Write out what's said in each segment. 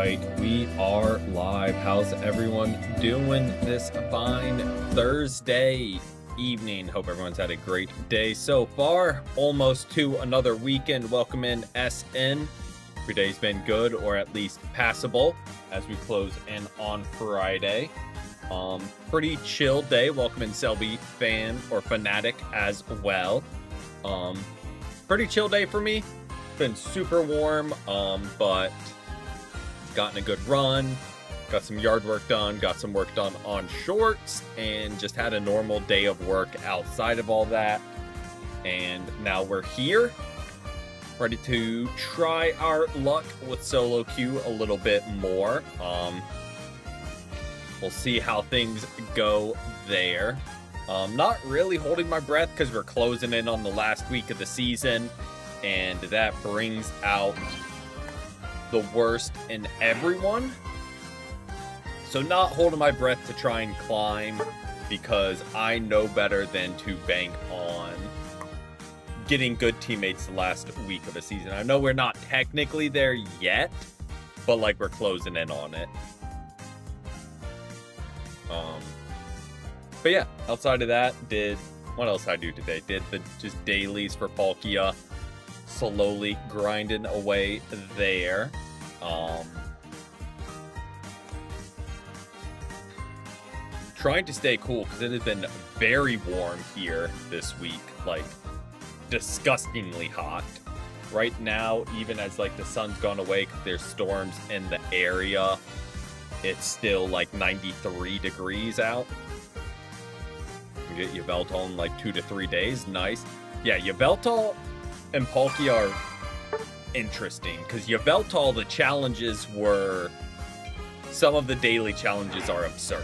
right, we are live. How's everyone doing this fine Thursday evening? Hope everyone's had a great day so far. Almost to another weekend. Welcome in SN. Every day's been good or at least passable as we close in on Friday. Pretty chill day. Welcome in Selby fan or fanatic as well. Pretty chill day for me. Been super warm, but gotten a good run, got some yard work done, got some work done on shorts, and just had a normal day of work outside of all that. And now we're here, ready to try our luck with solo queue a little bit more. We'll see how things go there. Not really holding my breath because we're closing in on the last week of the season, and that brings out the worst in everyone. So not holding my breath to try and climb because I know better than to bank on getting good teammates the last week of a season. I know we're not technically there yet, but like we're closing in on it. But yeah, outside of that, what else did I do today? Did the just dailies for Palkia, slowly grinding away there. Trying to stay cool because it has been very warm here this week, like disgustingly hot. Right now, even as like the sun's gone away because there's storms in the area, it's still like 93 degrees out. You get Yveltal in like 2 to 3 days. Nice. Yeah, Yveltal and Palkia are interesting because Yveltal, the challenges were, some of the daily challenges are absurd.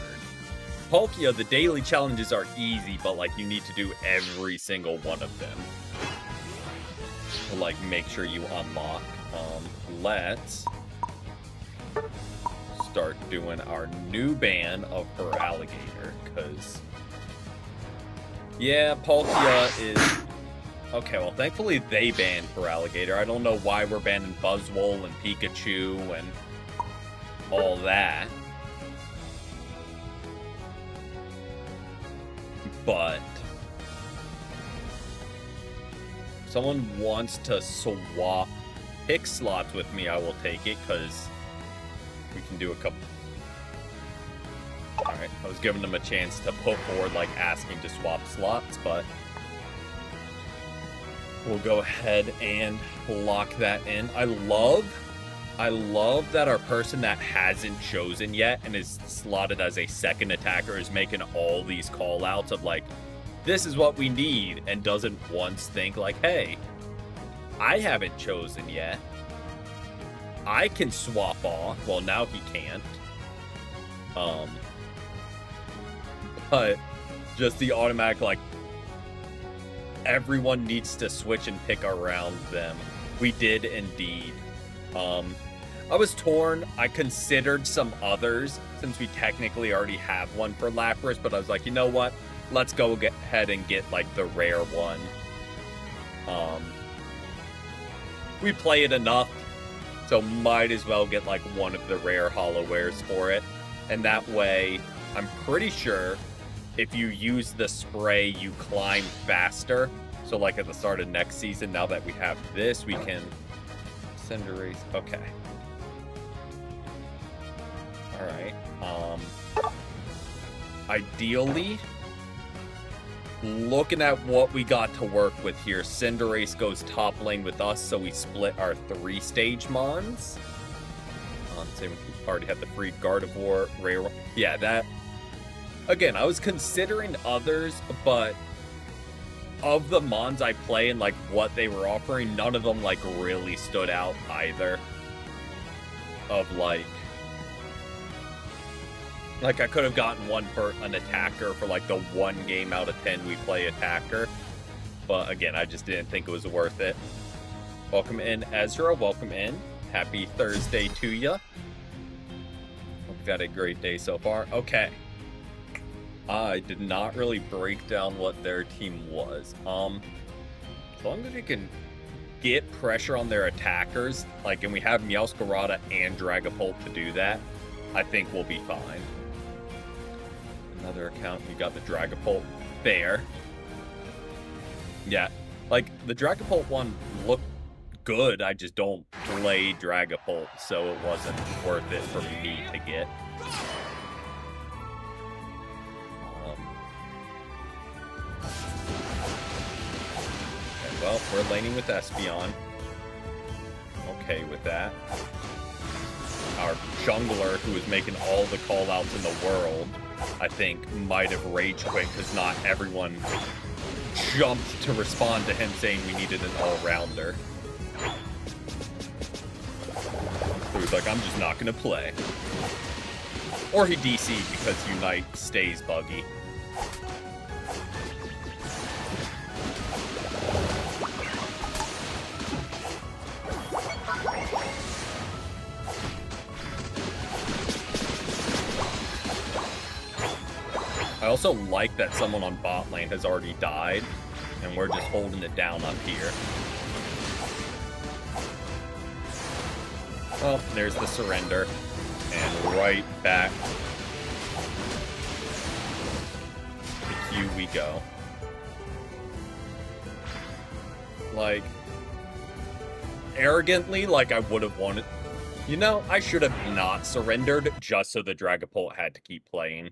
Palkia, the daily challenges are easy, but like you need to do every single one of them to like make sure you unlock. Let's start doing our new ban of Feraligatr because yeah, Palkia is okay. Well, thankfully they banned Feraligatr. I don't know why we're banning Buzzwole and Pikachu and all that. But if someone wants to swap pick slots with me, I will take it because we can do a couple. Alright, I was giving them a chance to put forward like asking to swap slots, but we'll go ahead and lock that in. I love that our person that hasn't chosen yet and is slotted as a second attacker is making all these call outs of like, this is what we need, and doesn't once think like, hey, I haven't chosen yet. I can swap off. Well, now he can't. But just the automatic, like, everyone needs to switch and pick around them. We did indeed. I was torn. I considered some others since we technically already have one for Lapras, but I was like, you know what? Let's go ahead and get like the rare one. We play it enough, so might as well get like one of the rare holo wares for it. And that way, I'm pretty sure if you use the spray, you climb faster. So like at the start of next season, now that we have this, we can Cinderace. Okay. All right. Ideally, looking at what we got to work with here, Cinderace goes top lane with us, so we split our 3-stage mons. Same with, we already had the free Gardevoir, rare. Yeah, that. Again, I was considering others, but of the mons I play and like what they were offering, none of them like really stood out either. Of like I could have gotten one for an attacker for like the 1 game out of 10 we play attacker, but again, I just didn't think it was worth it. Welcome in, Ezra. Welcome in. Happy Thursday to ya. Hope you've had a great day so far. Okay. I did not really break down what their team was. As long as you can get pressure on their attackers, like, and we have Meowscarada and Dragapult to do that, I think we'll be fine. Another account, you got the Dragapult there. Yeah, like, the Dragapult one looked good, I just don't play Dragapult, so it wasn't worth it for me to get. Well, we're laning with Espeon. Okay with that. Our jungler, who is making all the call-outs in the world, I think might have rage quit because not everyone jumped to respond to him saying we needed an all-rounder. So he's like, I'm just not going to play. Or he DC'd because Unite stays buggy. I also like that someone on bot lane has already died, and we're just holding it down up here. Oh, there's the surrender. And right back to Q we go. Like, arrogantly, like I would have wanted... You know, I should have not surrendered just so the Dragapult had to keep playing.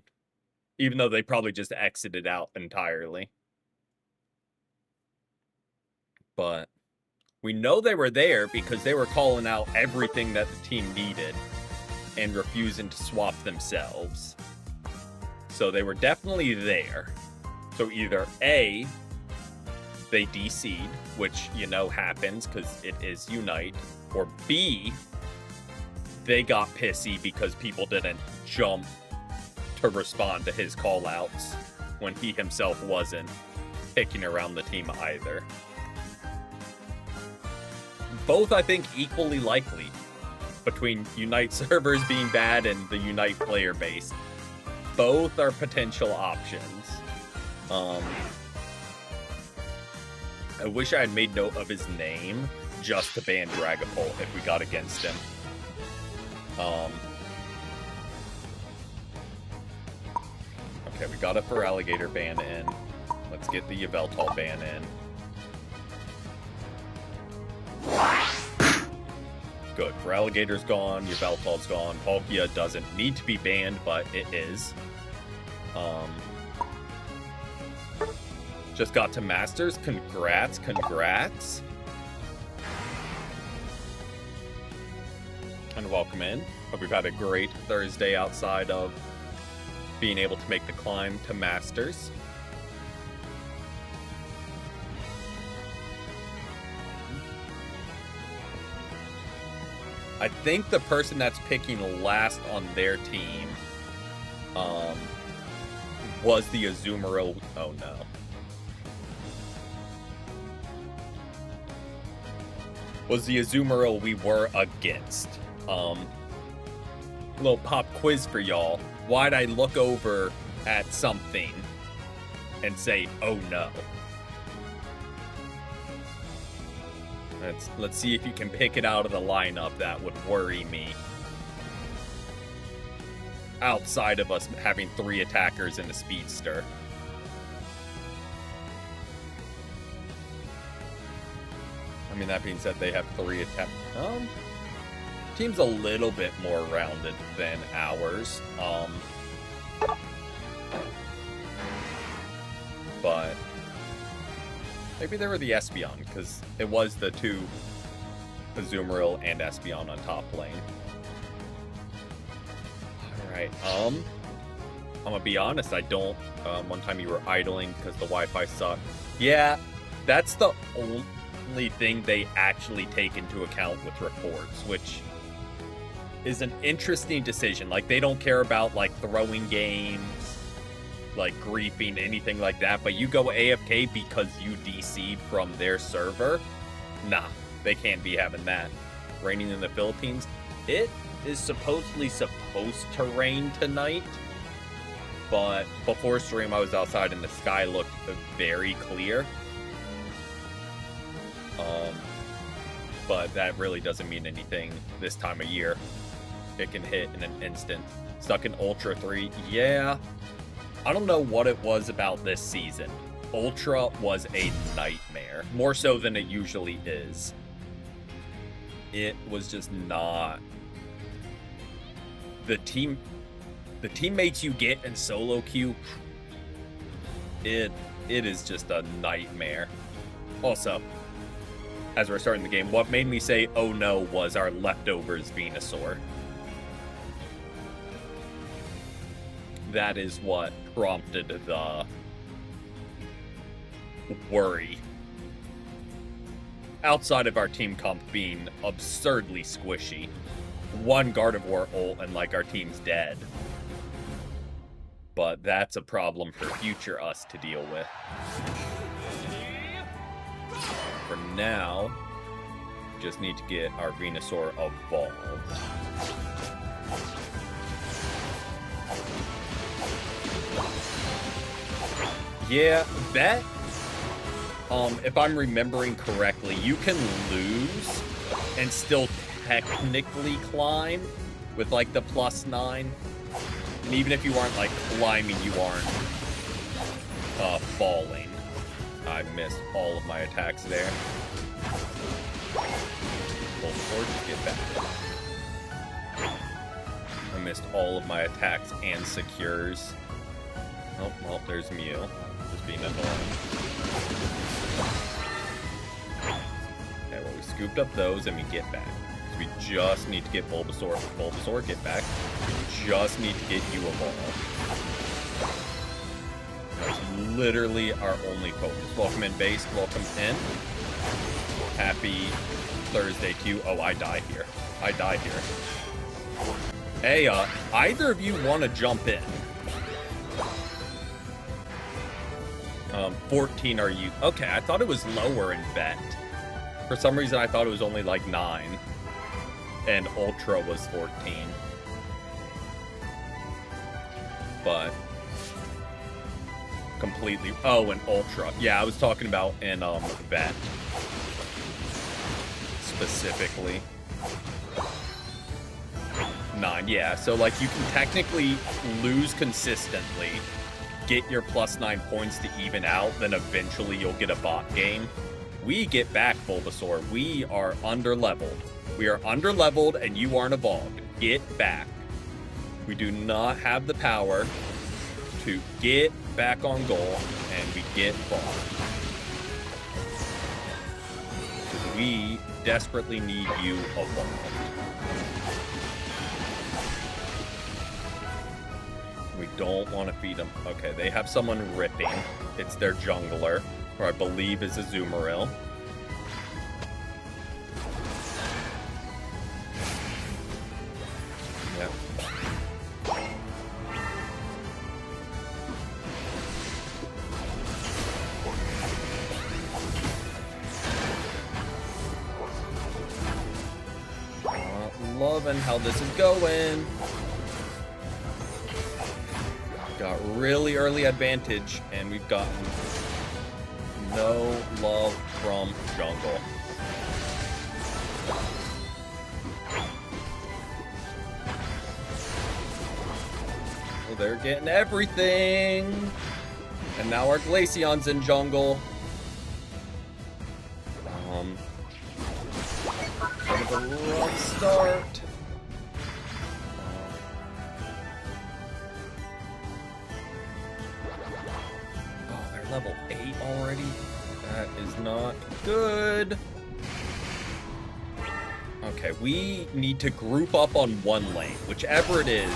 Even though they probably just exited out entirely. But we know they were there because they were calling out everything that the team needed and refusing to swap themselves. So they were definitely there. So either A, they DC'd, which, you know, happens because it is Unite, or B, they got pissy because people didn't jump to respond to his call-outs when he himself wasn't picking around the team either. Both, I think, equally likely between Unite servers being bad and the Unite player base. Both are potential options. I wish I had made note of his name just to ban Dragapult if we got against him. Okay, we got a Feraligatr ban in. Let's get the Yveltal ban in. Good. Feraligator's gone. Yveltal's gone. Palkia doesn't need to be banned, but it is. Just got to Masters. Congrats. Congrats. And welcome in. Hope we've had a great Thursday outside of being able to make the climb to Masters. I think the person that's picking last on their team was the Azumarill. Oh no. Was the Azumarill we were against. Little pop quiz for y'all. Why'd I look over at something and say, oh no? Let's see if you can pick it out of the lineup that would worry me. Outside of us having 3 attackers and a speedster. I mean, that being said, they have 3 attack. Team's a little bit more rounded than ours. But maybe they were the Espeon, because it was the 2 Azumarill and Espeon on top lane. Alright, I'm gonna be honest, I don't... one time you were idling because the Wi-Fi sucked. Yeah, that's the only thing they actually take into account with reports, which is an interesting decision. Like, they don't care about, like, throwing games, like, griefing, anything like that, but you go AFK because you DC'd from their server? Nah, they can't be having that. Raining in the Philippines? It is supposedly supposed to rain tonight, but before stream I was outside and the sky looked very clear. but that really doesn't mean anything this time of year. It can hit in an instant. Stuck in Ultra 3. Yeah. I don't know what it was about this season. Ultra was a nightmare. More so than it usually is. It was just not... The teammates you get in solo queue, it is just a nightmare. Also, as we're starting the game, what made me say, oh no, was our leftovers Venusaur. That is what prompted the worry. Outside of our team comp being absurdly squishy. One Gardevoir ult and like our team's dead. But that's a problem for future us to deal with. For now, just need to get our Venusaur evolved. Yeah, bet. If I'm remembering correctly, you can lose and still technically climb with like the +9. And even if you aren't like climbing, you aren't falling. I missed all of my attacks there. Bulbasaur, just get back. I missed all of my attacks and secures. Oh, well, there's Mew. Just being annoying. Okay, well, we scooped up those and we get back. So we just need to get Bulbasaur. Bulbasaur, get back. We just need to get you evolved. That's literally our only focus. Welcome in, base. Welcome in. Happy Thursday to you. Oh, I die here. I die here. Hey, either of you want to jump in? 14 are you? Okay, I thought it was lower in vet. For some reason, I thought it was only like 9. And Ultra was 14. But completely... Oh, and Ultra. Yeah, I was talking about in vet. Specifically. 9, yeah. So, like, you can technically lose consistently, get your +9 points to even out, then eventually you'll get a bot game. We get back, Bulbasaur. We are under-leveled. We are under-leveled, and you aren't evolved. Get back. We do not have the power to get back on goal, and we get bombed. We desperately need you evolved. We don't want to feed them. Okay, they have someone ripping. It's their jungler, who I believe is a Azumarill. Yeah. Loving how this is going. Got really early advantage, and we've gotten no love from jungle. Well, they're getting everything. And now our Glaceon's in jungle. Kind of a rough start. Level 8 already? That is not good. Okay, we need to group up on one lane. Whichever it is,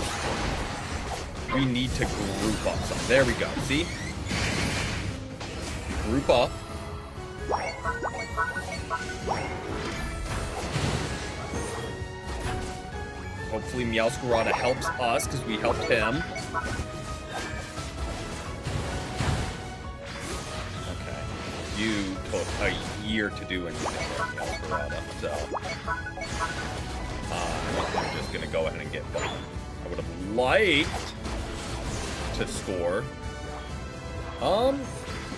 we need to group up some. There we go. See? Group up. Hopefully Meowscarada helps us because we helped him. You took a year to do anything there, Meowscarada, so I'm just gonna go ahead and get both. I would have liked to score.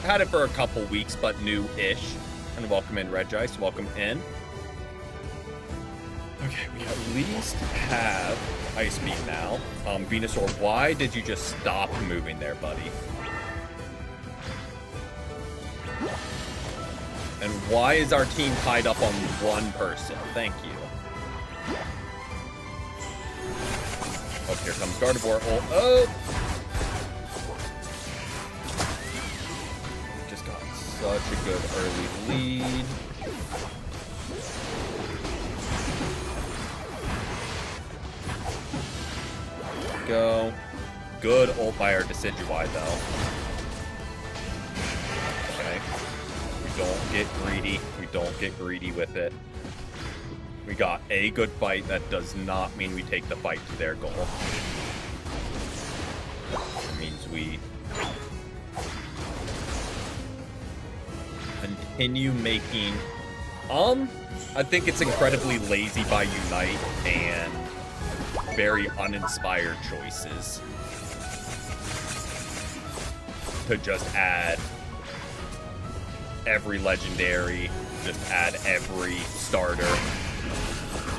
Had it for a couple weeks, but new-ish. And welcome in, Regice. Welcome in. Okay, we at least have Ice Beam now. Venusaur, why did you just stop moving there, buddy? And why is our team tied up on one person? Thank you. Oh, here comes Gardevoir. Oh! Just got such a good early lead. Go. Good ult by our Decidueye, though. Okay. We don't get greedy. We don't get greedy with it. We got a good fight. That does not mean we take the fight to their goal. It means we continue making... I think it's incredibly lazy by Unite and very uninspired choices to just add every legendary, just add every starter.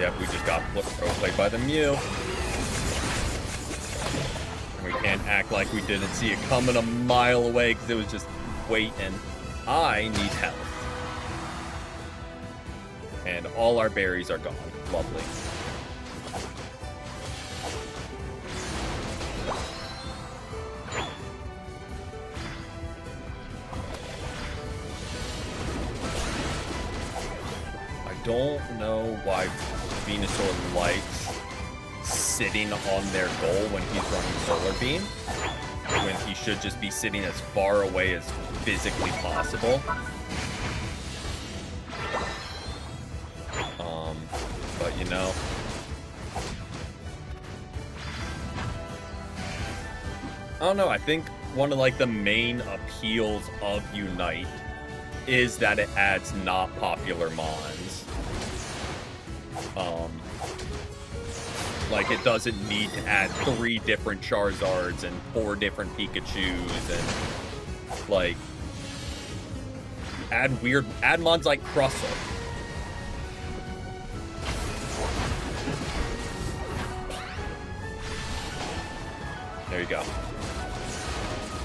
Yep, we just got played by the Mew. And we can't act like we didn't see it coming a mile away because it was just waiting. I need health. And all our berries are gone. Lovely. Don't know why Venusaur likes sitting on their goal when he's running Solar Beam, when he should just be sitting as far away as physically possible. But you know, I don't know. I think one of like the main appeals of Unite is that it adds not popular mons. Like, it doesn't need to add 3 different Charizards and 4 different Pikachus and, like, add mons like Crustle. There you go.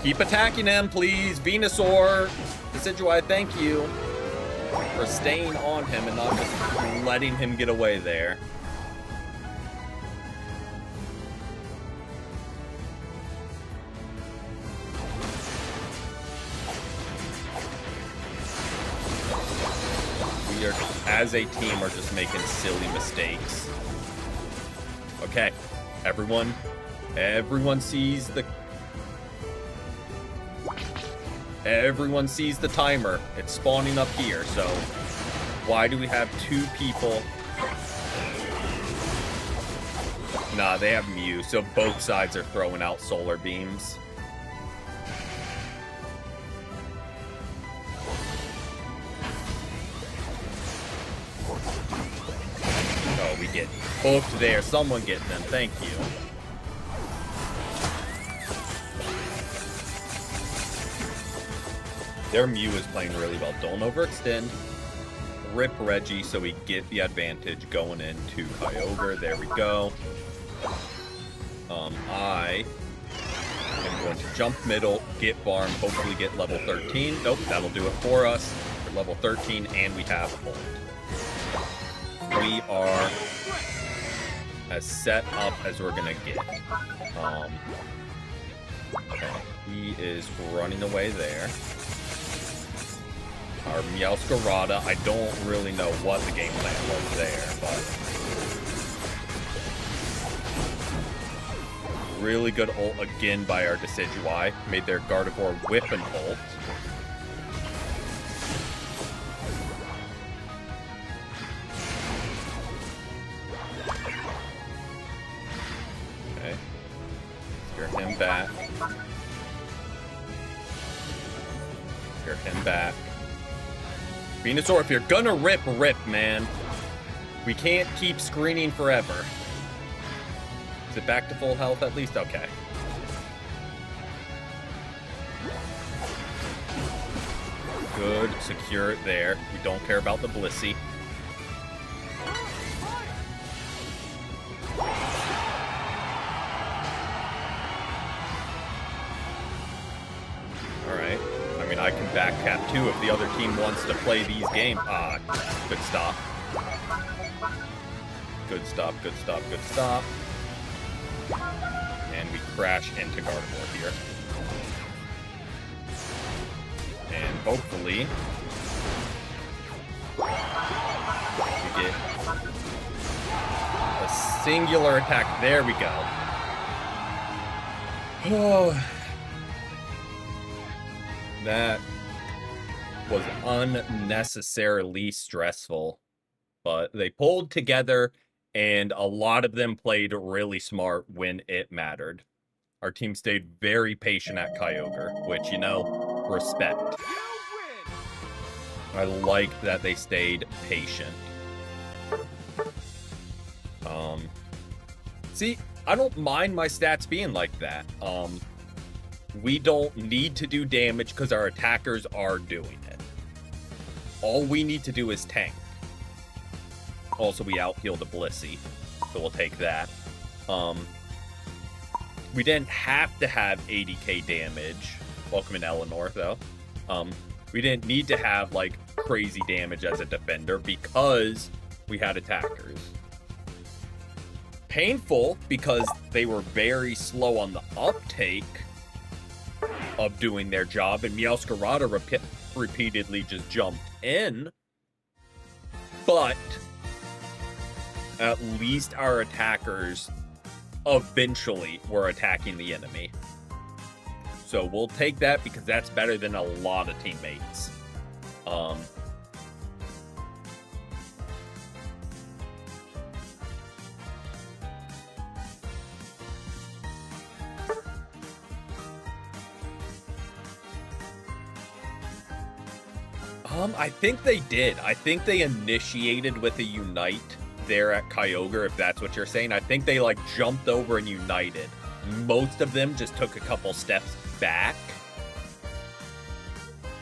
Keep attacking him, please. Venusaur, Decidueye, thank you for staying on him and not just letting him get away there. We are, as a team, are just making silly mistakes. Okay, everyone sees the... Everyone sees the timer. It's spawning up here, so why do we have 2 people? Nah, they have Mew, so both sides are throwing out solar beams. Oh, we get hooked there. Someone get them. Thank you. Their Mew is playing really well. Don't overextend. Rip Reggie so we get the advantage going into Kyogre. There we go. I am going to jump middle, get farm, hopefully get level 13. Nope, that'll do it for us. We're level 13 and we have ult. We are as set up as we're gonna get. Okay. He is running away there. Our Meowscarada, I don't really know what the game plan was there, but... Really good ult again by our Decidueye. Made their Gardevoir whip an ult. Okay. Scare him back. Scare him back. Venusaur, if you're gonna rip, man. We can't keep screening forever. Is it back to full health at least? Okay. Good. Secure it there. We don't care about the Blissey. I can backcap too if the other team wants to play these games. Ah, good stop. Good stop, good stop, good stop. And we crash into Gardevoir here. And hopefully we get a singular attack. There we go. Oh, that was unnecessarily stressful, but they pulled together and a lot of them played really smart when it mattered. Our team stayed very patient at Kyogre, which, you know, respect. I like that they stayed patient. See, I don't mind my stats being like that. We don't need to do damage because our attackers are doing it. All we need to do is tank. Also, we out-healed a Blissey, so we'll take that. We didn't have to have 80k damage. Welcome in Eleanor, though. We didn't need to have, like, crazy damage as a defender because we had attackers. Painful because they were very slow on the uptake of doing their job, and Meowscarada repeatedly just jumped in. But at least our attackers eventually were attacking the enemy. So we'll take that because that's better than a lot of teammates. I think they did. I think they initiated with a Unite there at Kyogre, if that's what you're saying. I think they, like, jumped over and united. Most of them just took a couple steps back.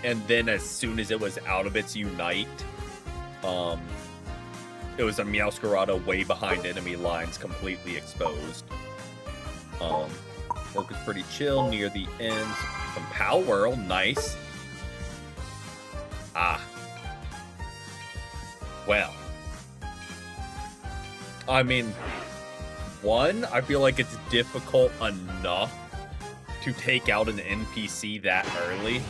And then as soon as it was out of its Unite, it was a Meowscarada way behind enemy lines, completely exposed. Work was pretty chill near the end. Some Powwhirl, nice. Ah. Well. I mean, one, I feel like it's difficult enough to take out an NPC that early.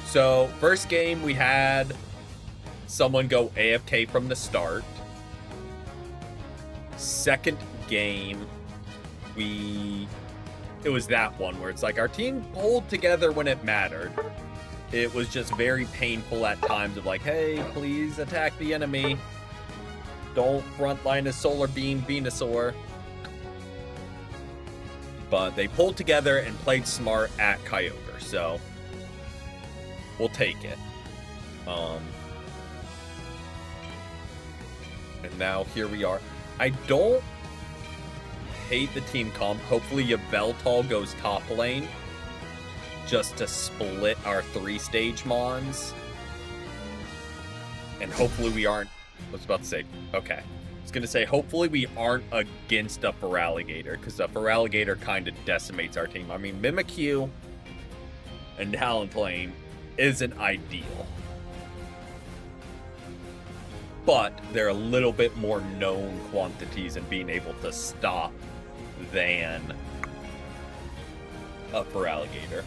So, first game, we had someone go AFK from the start. Second game, it was that one where it's like our team pulled together when it mattered. It was just very painful at times of like, hey, please attack the enemy. Don't frontline a Solar Beam Venusaur. But they pulled together and played smart at Kyogre, so we'll take it. And now here we are. I don't hate the team comp. Hopefully Yveltal goes top lane just to split our 3-stage Mons. And hopefully we aren't... I was about to say, okay. I was going to say, hopefully we aren't against a Feraligatr, because the Feraligatr kind of decimates our team. I mean, Mimikyu and Talonflame isn't ideal. But they're a little bit more known quantities in being able to stop than a Feraligatr.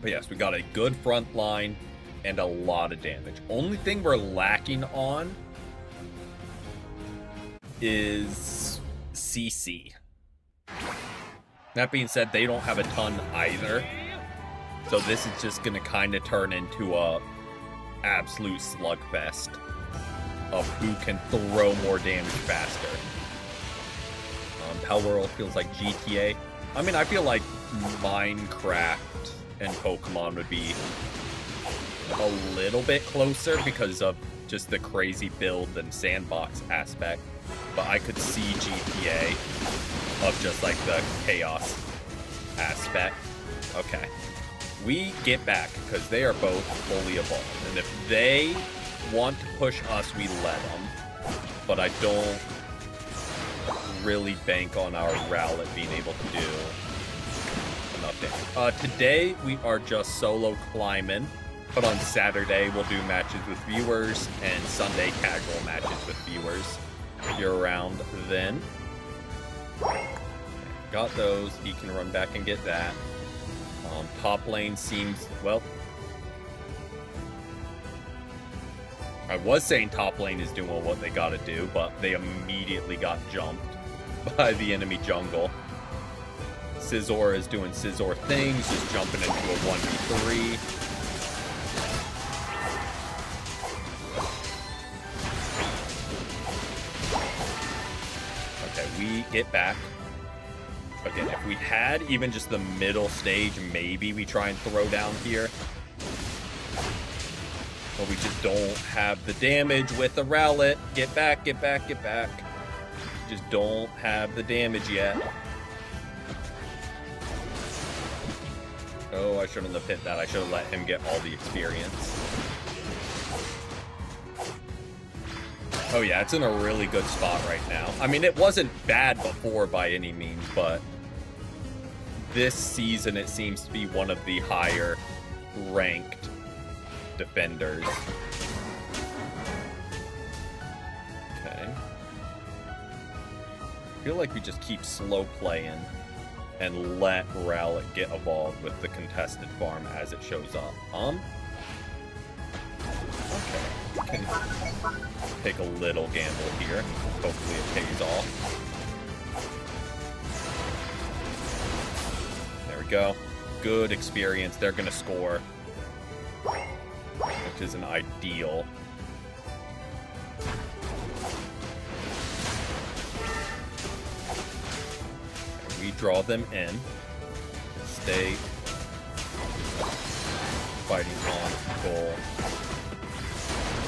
But yes, we got a good front line and a lot of damage. Only thing we're lacking on is CC. That being said, they don't have a ton either. So this is just going to kind of turn into a absolute slugfest of who can throw more damage faster. Powwhirl feels like GTA. I mean, I feel like Minecraft and Pokemon would be a little bit closer because of just the crazy build and sandbox aspect. But I could see GTA of just like the chaos aspect. Okay. We get back because they are both fully evolved. And if they want to push us, we let them. But I don't really bank on our Rowlet being able to do enough damage. Today, we are just solo climbing. But on Saturday, we'll do matches with viewers, and Sunday, casual matches with viewers. If you're around then. Got those. He can run back and get that. Top lane seems, well... I was saying top lane is doing what they gotta do, but they immediately got jumped by the enemy jungle. Scizor is doing Scizor things, just jumping into a 1v3. Okay, we get back. Again, if we had even just the middle stage, maybe we try and throw down here. But we just don't have the damage with the Rowlet. Get back, get back, get back. Just don't have the damage yet. Oh, I shouldn't have hit that. I should have let him get all the experience. Oh yeah, it's in a really good spot right now. I mean, it wasn't bad before by any means, but this season it seems to be one of the higher ranked defenders. Okay. I feel like we just keep slow playing and let Rowlet get evolved with the contested farm as it shows up. Okay. We can take a little gamble here. Hopefully it pays off. There we go. Good experience. They're gonna score, which isn't ideal. We draw them in. Stay fighting on goal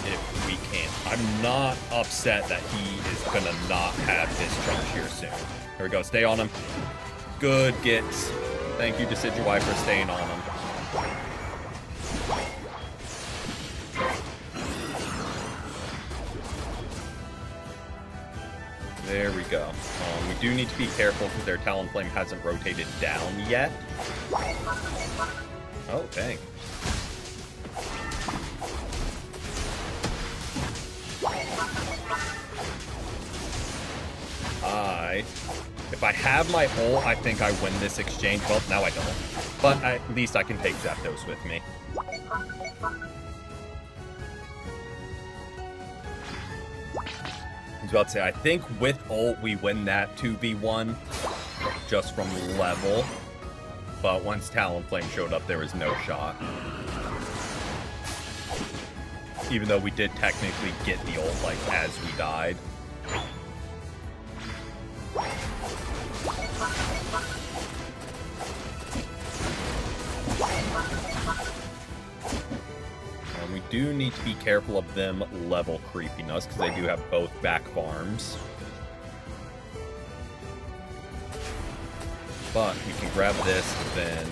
if we can. I'm not upset that he is gonna not have his charge here soon. There we go. Stay on him. Good gets. Thank you, Decidueye, for staying on him. There we go. We do need to be careful because their Talonflame hasn't rotated down yet. Oh, dang. If I have my ult, I think I win this exchange. Well, now I don't. But at least I can take Zapdos with me. I was about to say, I think with ult, we win that 2v1 just from level. But once Talonflame showed up, there was no shot. Even though we did technically get the ult, like, as we died. We do need to be careful of them level creeping us, because they do have both back farms. But we can grab this, then...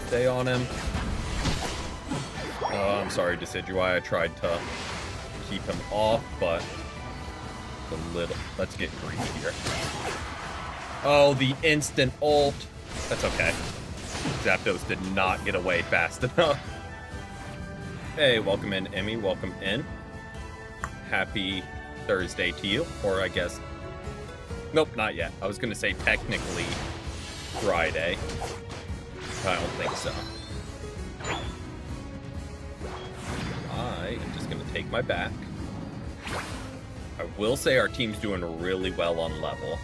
stay on him. Oh, I'm sorry, Decidueye. I tried to keep him off, but... a little... let's get greedy here. Oh, the instant ult. That's okay. Zapdos did not get away fast enough. Hey, welcome in, Emmy. Welcome in. Happy Thursday to you. Or I guess... nope, not yet. I was going to say technically Friday. I don't think so. I am just going to take my back. I will say our team's doing really well on level.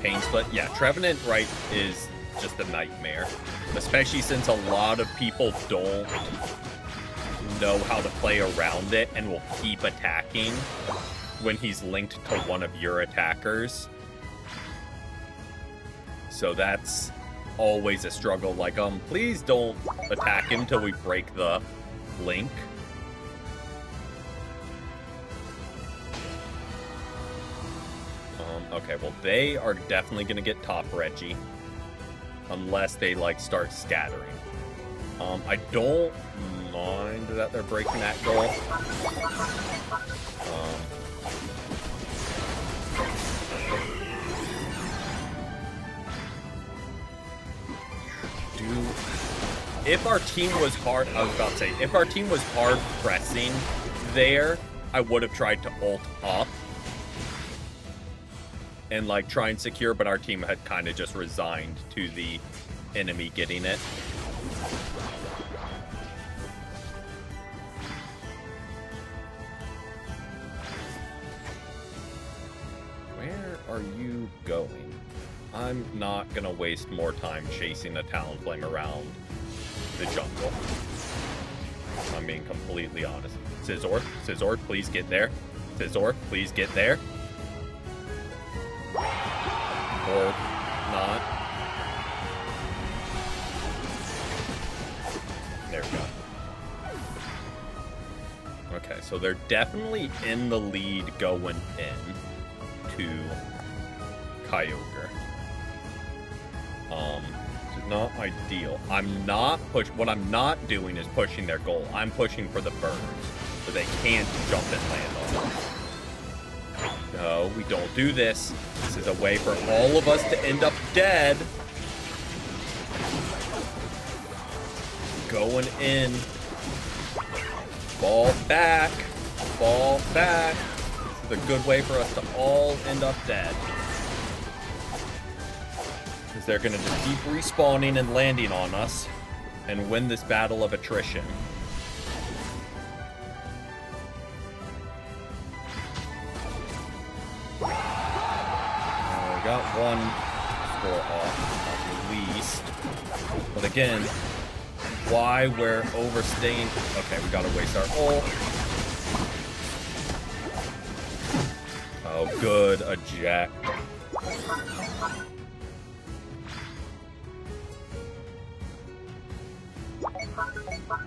Pain split. Yeah, Trevenant right is just a nightmare. Especially since a lot of people don't know how to play around it and will keep attacking when he's linked to one of your attackers. So that's always a struggle. Like, please don't attack him till we break the link. Okay, well, they are definitely going to get top Reggie. Unless they, like, start scattering. I don't mind that they're breaking that goal. If our team was hard, I was about to say, if our team was hard pressing there, I would have tried to ult up and like try and secure, but our team had kind of just resigned to the enemy getting it. Where are you going? I'm not gonna waste more time chasing a Talonflame around the jungle. I'm being completely honest. Scizor, please get there. Scizor, please get there. Or not. There we go. Okay, so they're definitely in the lead going in to Kyogre. Which is not ideal. What I'm not doing is pushing their goal. I'm pushing for the birds, so they can't jump and land on us. No, we don't do this. This is a way for all of us to end up dead. Going in. Fall back. Fall back. This is a good way for us to all end up dead. Because they're going to just keep respawning and landing on us and win this battle of attrition. We got one score off, at least. But again, why we're overstaying. Okay, we gotta waste our ult. Oh, good. Eject.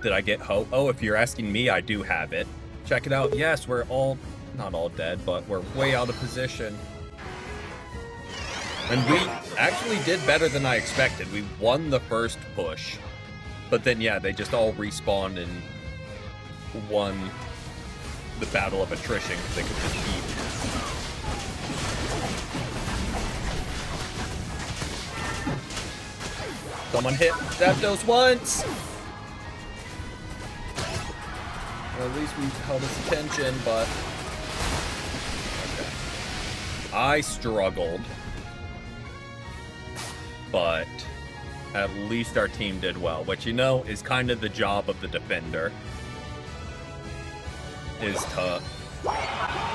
Did I get hope? Oh, if you're asking me, I do have it. Check it out. Yes, we're all, not all dead, but we're way out of position. And we actually did better than I expected. We won the first push. But then, yeah, they just all respawned and won the battle of attrition because they could just eat. Someone hit Zapdos once! Well, at least we held his attention, but... Okay. I struggled. But at least our team did well, which, you know, is kind of the job of the defender. Is to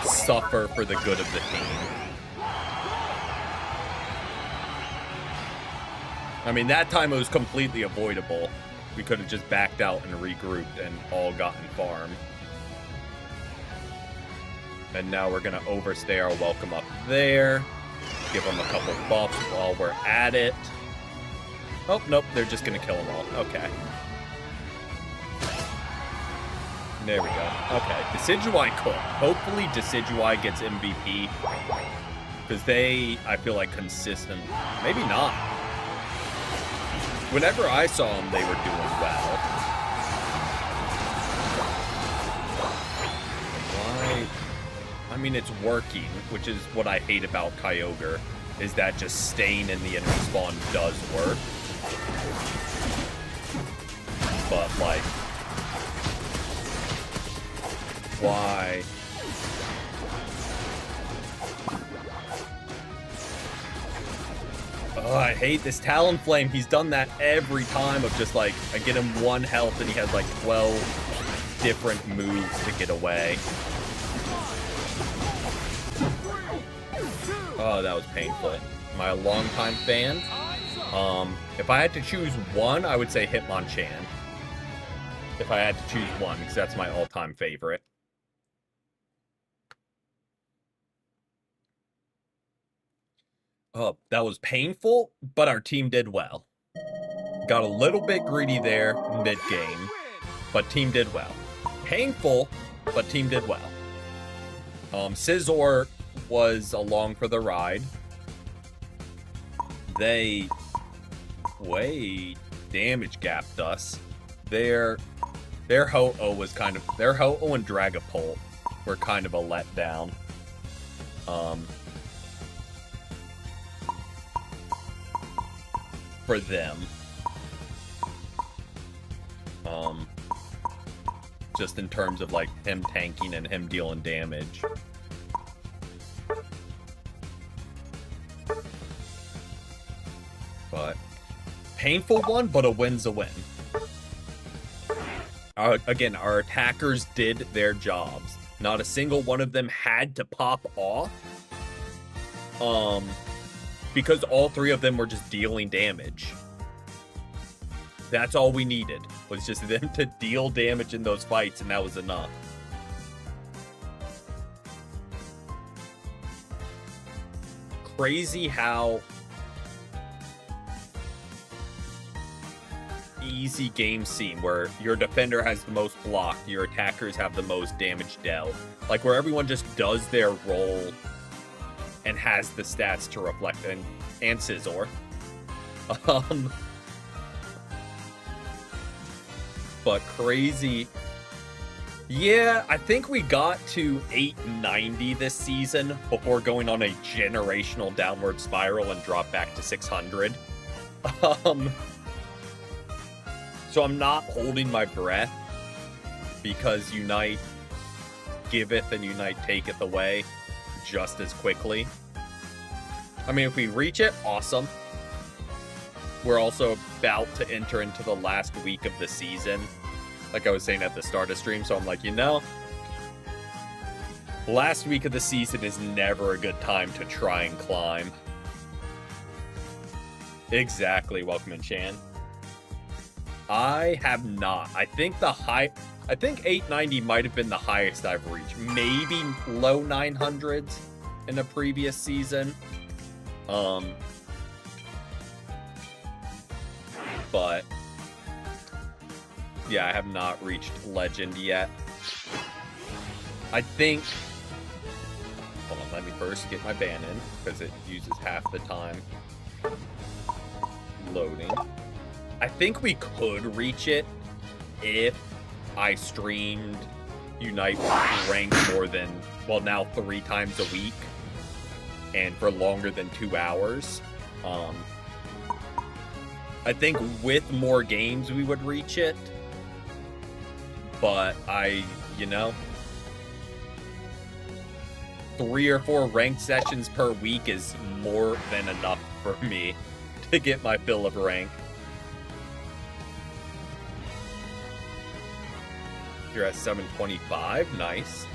suffer for the good of the team. I mean, that time it was completely avoidable. We could have just backed out and regrouped and all gotten farm. And now we're going to overstay our welcome up there. Give them a couple buffs while we're at it. Oh, nope, they're just going to kill them all. Okay. There we go. Okay, Decidueye cooked. Hopefully Decidueye gets MVP. Because they, I feel like, consistent. Maybe not. Whenever I saw them, they were doing well. Why? I mean, it's working, which is what I hate about Kyogre, is that just staying in the enemy spawn does work. But, like, why? Oh, I hate this Talonflame. He's done that every time of just like, I get him 1 health and he has like 12 different moves to get away. Oh, that was painful. Am I a longtime fan? If I had to choose one, I would say Hitmonchan. If I had to choose one, because that's my all-time favorite. Oh, that was painful, but our team did well. Got a little bit greedy there mid-game, but team did well. Painful, but team did well. Scizor was along for the ride. They way damage gapped us, Their Ho-Oh was kind of... Their Ho-Oh and Dragapult were kind of a letdown. For them. Just in terms of, like, him tanking and him dealing damage. But, painful one, but a win's a win. Again, our attackers did their jobs. Not a single one of them had to pop off. Because all three of them were just dealing damage. That's all we needed, was just them to deal damage in those fights, and that was enough. Crazy how easy games seem, where your defender has the most block, your attackers have the most damage dealt. Like, where everyone just does their role and has the stats to reflect, and Scizor. But crazy. Yeah, I think we got to 890 this season before going on a generational downward spiral and drop back to 600. So I'm not holding my breath, because Unite giveth and Unite taketh away just as quickly. I mean, if we reach it, awesome. We're also about to enter into the last week of the season, like I was saying at the start of stream, so I'm like, you know, last week of the season is never a good time to try and climb. Exactly, welcome in, Chan. I have not. I think 890 might have been the highest I've reached. Maybe low 900s in a previous season. But yeah, I have not reached Legend yet. I think... Hold on, let me first get my ban in, because it uses half the time loading. I think we could reach it if I streamed Unite ranked more than, well, now 3 times a week, and for longer than 2 hours. I think with more games we would reach it, but you know, 3 or 4 ranked sessions per week is more than enough for me to get my fill of rank. You're at 725, nice.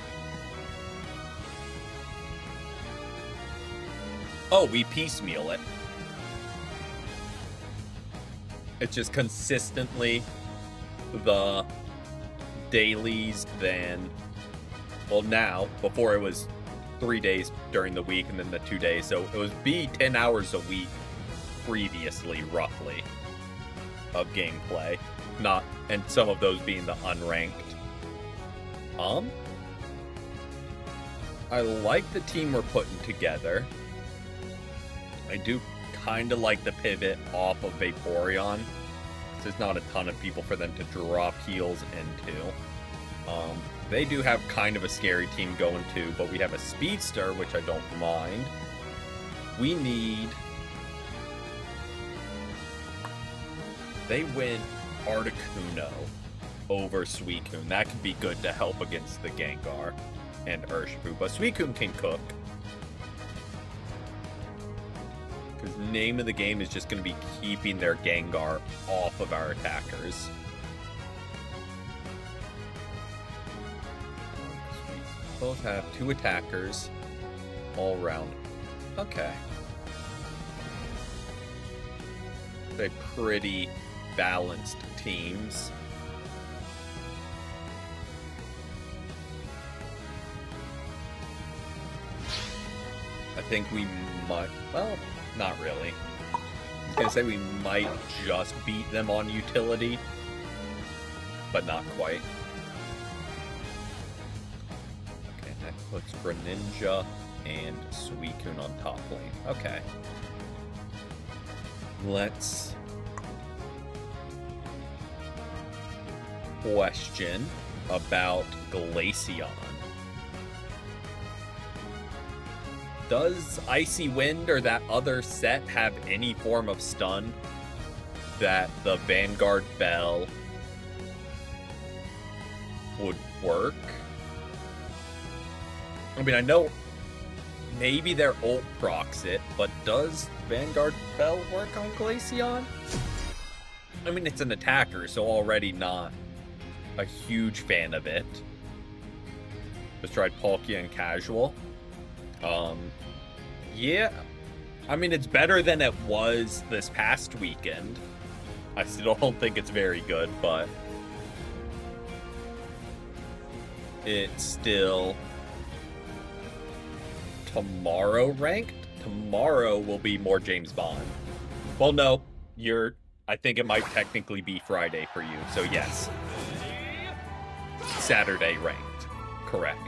Oh, we piecemeal it. It's just consistently the dailies, then, well, now, before it was 3 days during the week and then the 2 days, so it would be 10 hours a week previously, roughly, of gameplay. And some of those being the unranked. I like the team we're putting together. I do kind of like the pivot off of Vaporeon. There's not a ton of people for them to drop heals into. They do have kind of a scary team going too, but we have a Speedster, which I don't mind. We need... They win Articuno over Suicune. That could be good to help against the Gengar and Urshifu, but Suicune can cook. Because the name of the game is just going to be keeping their Gengar off of our attackers. We both have 2 attackers all round. Okay. They're pretty balanced teams. I think we might, well, not really. I was gonna say we might just beat them on utility, but not quite. Okay, that puts Greninja and Suicune on top lane. Okay. question about Glaceon. Does Icy Wind or that other set have any form of stun that the Vanguard Bell would work? I mean, I know maybe their ult procs it, but does Vanguard Bell work on Glaceon? I mean, it's an attacker, so already not a huge fan of it. Just tried Palkia and Casual. Yeah, I mean, it's better than it was this past weekend. I still don't think it's very good, but it's still tomorrow ranked. Tomorrow will be more James Bond. Well, no, I think it might technically be Friday for you, so yes. Saturday ranked, correct.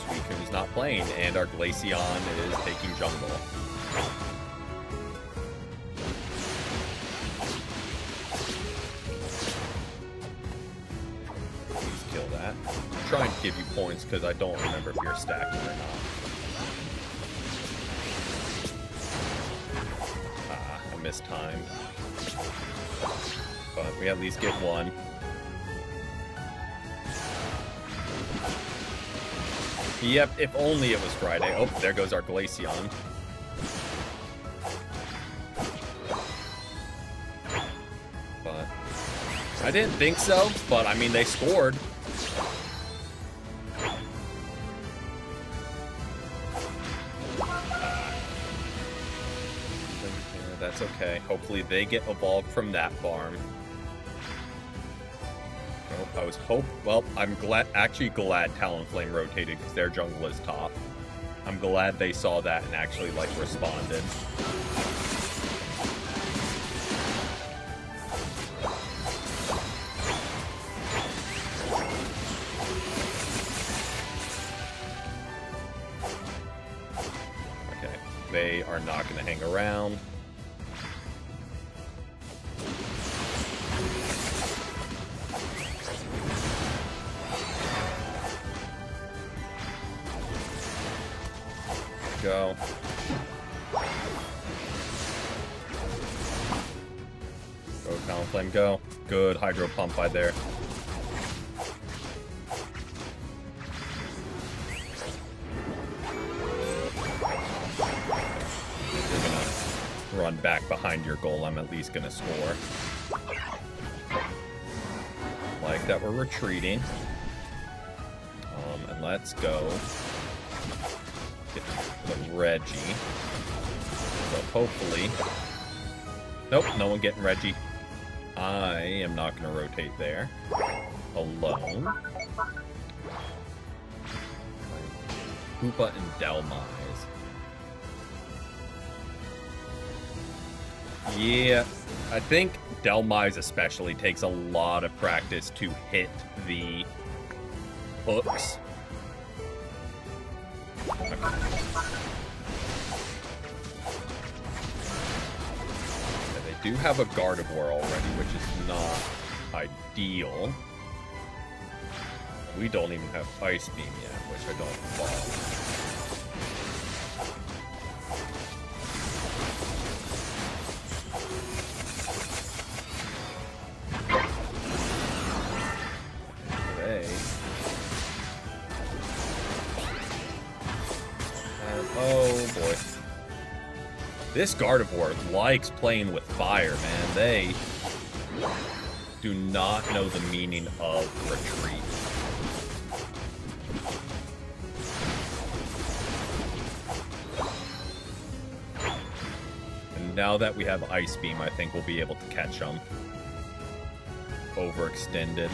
Suicune's not playing, and our Glaceon is taking jungle. Please kill that. I'm trying to give you points because I don't remember if you're stacking or not. I mistimed. But we at least get one. Yep, if only it was Friday. Oh, there goes our Glaceon. But I didn't think so, but I mean, they scored. Yeah, that's okay. Hopefully they get evolved from that farm. I was well, I'm actually glad Talonflame rotated because their jungle is top. I'm glad they saw that and actually, like, responded. Okay, they are not going to hang around. Go. Go, Talonflame, go. Good Hydro Pump by there. You're gonna run back behind your goal. I'm at least gonna score. Like that, we're retreating. And let's go. Get the Reggie. So hopefully... Nope, no one getting Reggie. I am not going to rotate there. Alone. Hoopa and Dhelmise. Yeah, I think Dhelmise especially takes a lot of practice to hit the hooks. Okay. Yeah, they do have a Gardevoir already, which is not ideal. We don't even have Ice Beam yet, which I don't love. Oh boy. This Gardevoir likes playing with fire, man. They do not know the meaning of retreat. And now that we have Ice Beam, I think we'll be able to catch them. Overextended.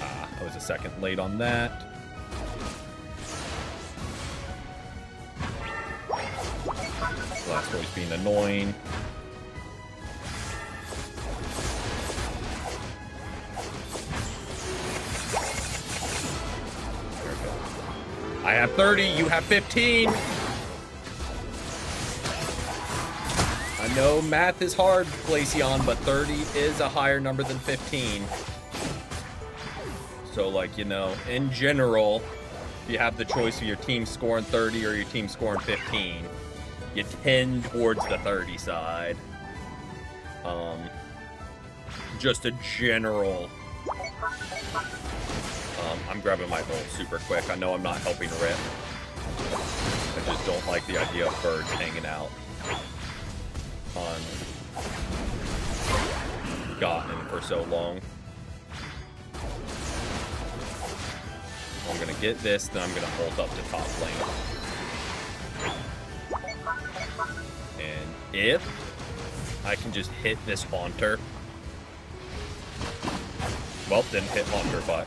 I was a second late on that. Blastoise being annoying. There we go. I have 30, you have 15. I know math is hard, Glaceon, but 30 is a higher number than 15. So, like, you know, in general, if you have the choice of your team scoring 30 or your team scoring 15, you tend towards the 30 side. Just a general... I'm grabbing my bowl super quick. I know I'm not helping Rip. I just don't like the idea of birds hanging out on Gotten for so long. I'm gonna get this, then I'm gonna hold up to top lane. And if I can just hit this Haunter. Well, didn't hit Haunter, but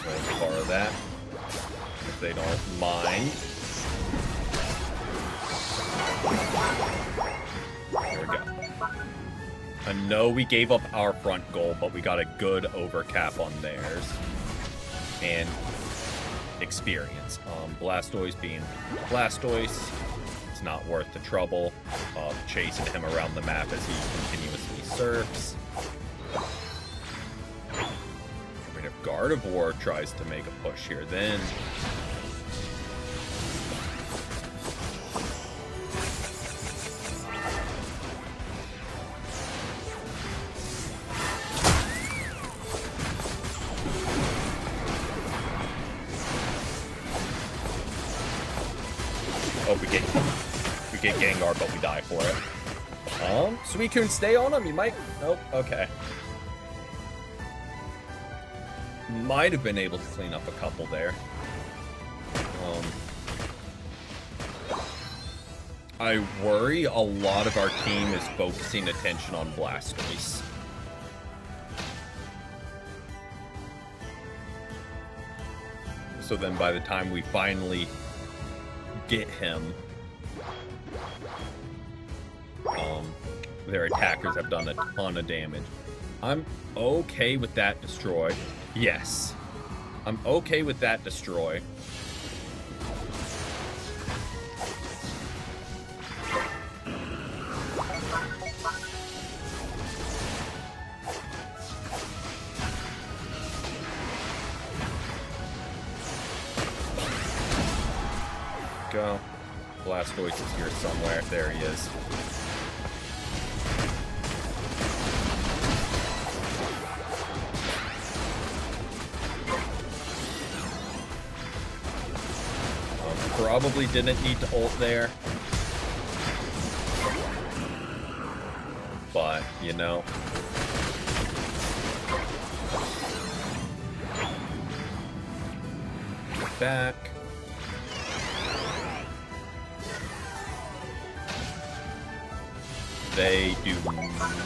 I'll borrow that if they don't mind. There we go. I know we gave up our front goal, but we got a good overcap on theirs. And experience. Blastoise being Blastoise, it's not worth the trouble of chasing him around the map as he continuously surfs. I mean, if Gardevoir tries to make a push here, then... Oh, we get Gengar, but we die for it. Suicune, stay on him. You might... Nope, okay. Might have been able to clean up a couple there. I worry a lot of our team is focusing attention on Blastoise. So then by the time we finally get him, their attackers have done a ton of damage. I'm okay with that destroy. Yes. I'm okay with that destroy. Go. Blastoise is here somewhere. There he is. Probably didn't need to ult there. But, you know. Back. They do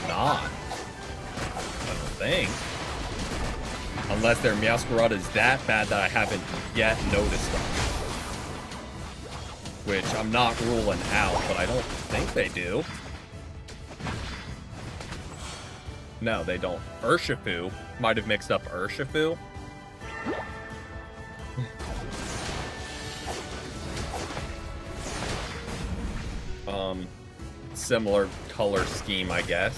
not. I don't think. Unless their Meowscarada is that bad that I haven't yet noticed them. Which I'm not ruling out, but I don't think they do. No, they don't. Urshifu might have mixed up Urshifu. Similar color scheme, I guess.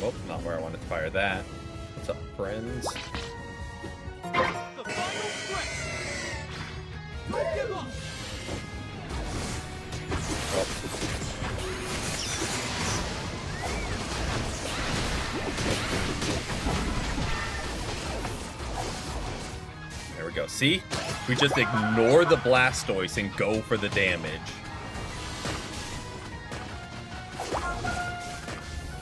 Oh, not where I wanted to fire that. What's up, friends? There we go. See? We just ignore the Blastoise and go for the damage.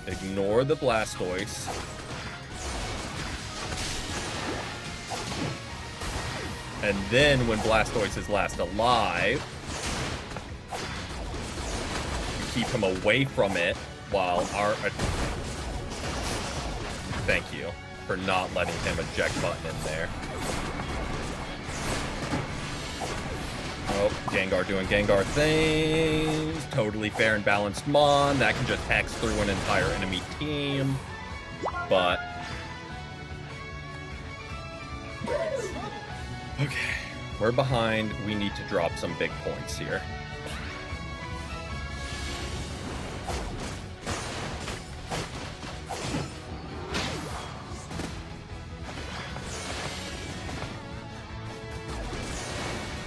Ignore the Blastoise. And then when Blastoise is last alive, you keep him away from it while our... Thank you for not letting him eject button in there. Oh, Gengar doing Gengar things. Totally fair and balanced Mon. That can just hex through an entire enemy team. But Okay, we're behind. We need to drop some big points here.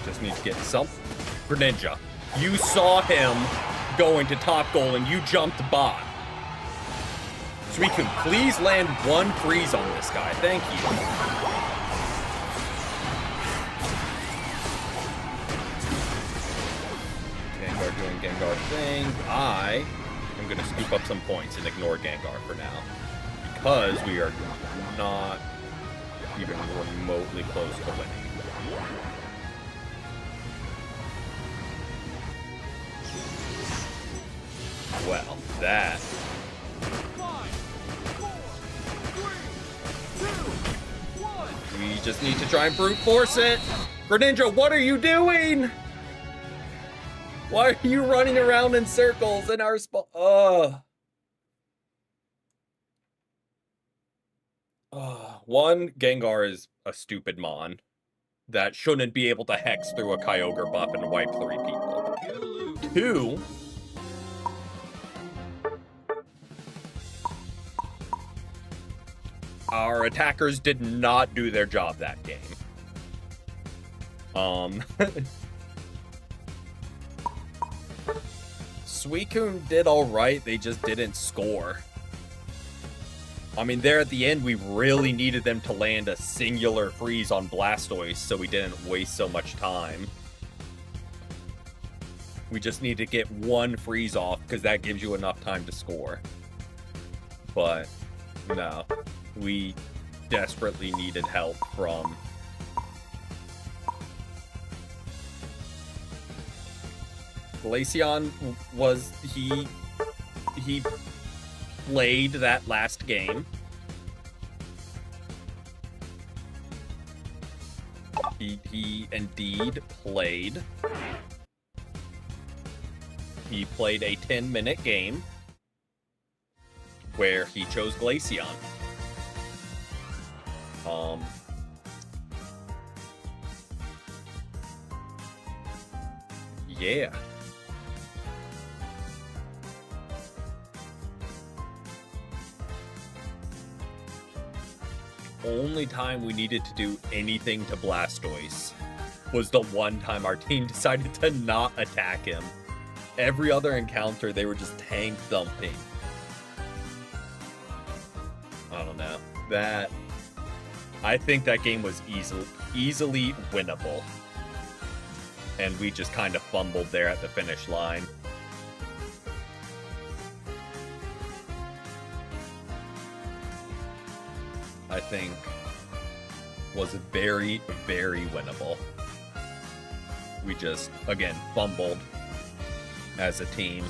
Just need to get some. Greninja, you saw him going to top goal and you jumped bot. Suicune, please land one freeze on this guy. Thank you. Gengar doing Gengar thing. I am going to scoop up some points and ignore Gengar for now. Because we are not even remotely close to winning. Well, that... 5, 4, 3, 2, 1. We just need to try and brute force it. Greninja, what are you doing? Why are you running around in circles in our spot? One, Gengar is a stupid mon that shouldn't be able to hex through a Kyogre buff and wipe 3 people. 2, our attackers did not do their job that game. Suicune did all right, they just didn't score. I mean, there at the end, we really needed them to land a singular freeze on Blastoise so we didn't waste so much time. We just need to get one freeze off because that gives you enough time to score. But, no. We desperately needed help from... Glaceon was... He played that last game. He indeed played. He played a 10-minute game where he chose Glaceon. Yeah. Only time we needed to do anything to Blastoise was the one time our team decided to not attack him. Every other encounter, they were just tank dumping. I don't know. I think that game was easily winnable. And we just kind of fumbled there at the finish line. I think was very, very winnable. We just, again, fumbled as a team.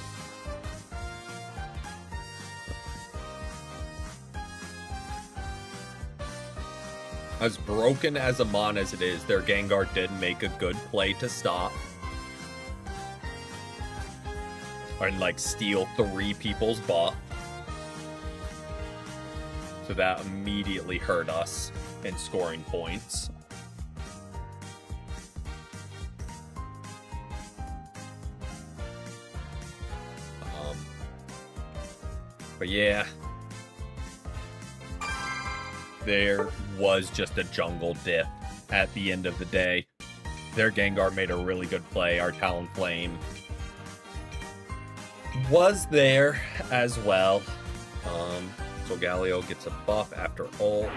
As broken as a mon as it is, their Gengar did make a good play to stop. And, like, steal 3 people's buff. So that immediately hurt us in scoring points. But yeah. There was just a jungle diff at the end of the day. Their Gengar made a really good play. Our Talonflame was there as well. So Galio gets a buff after ult.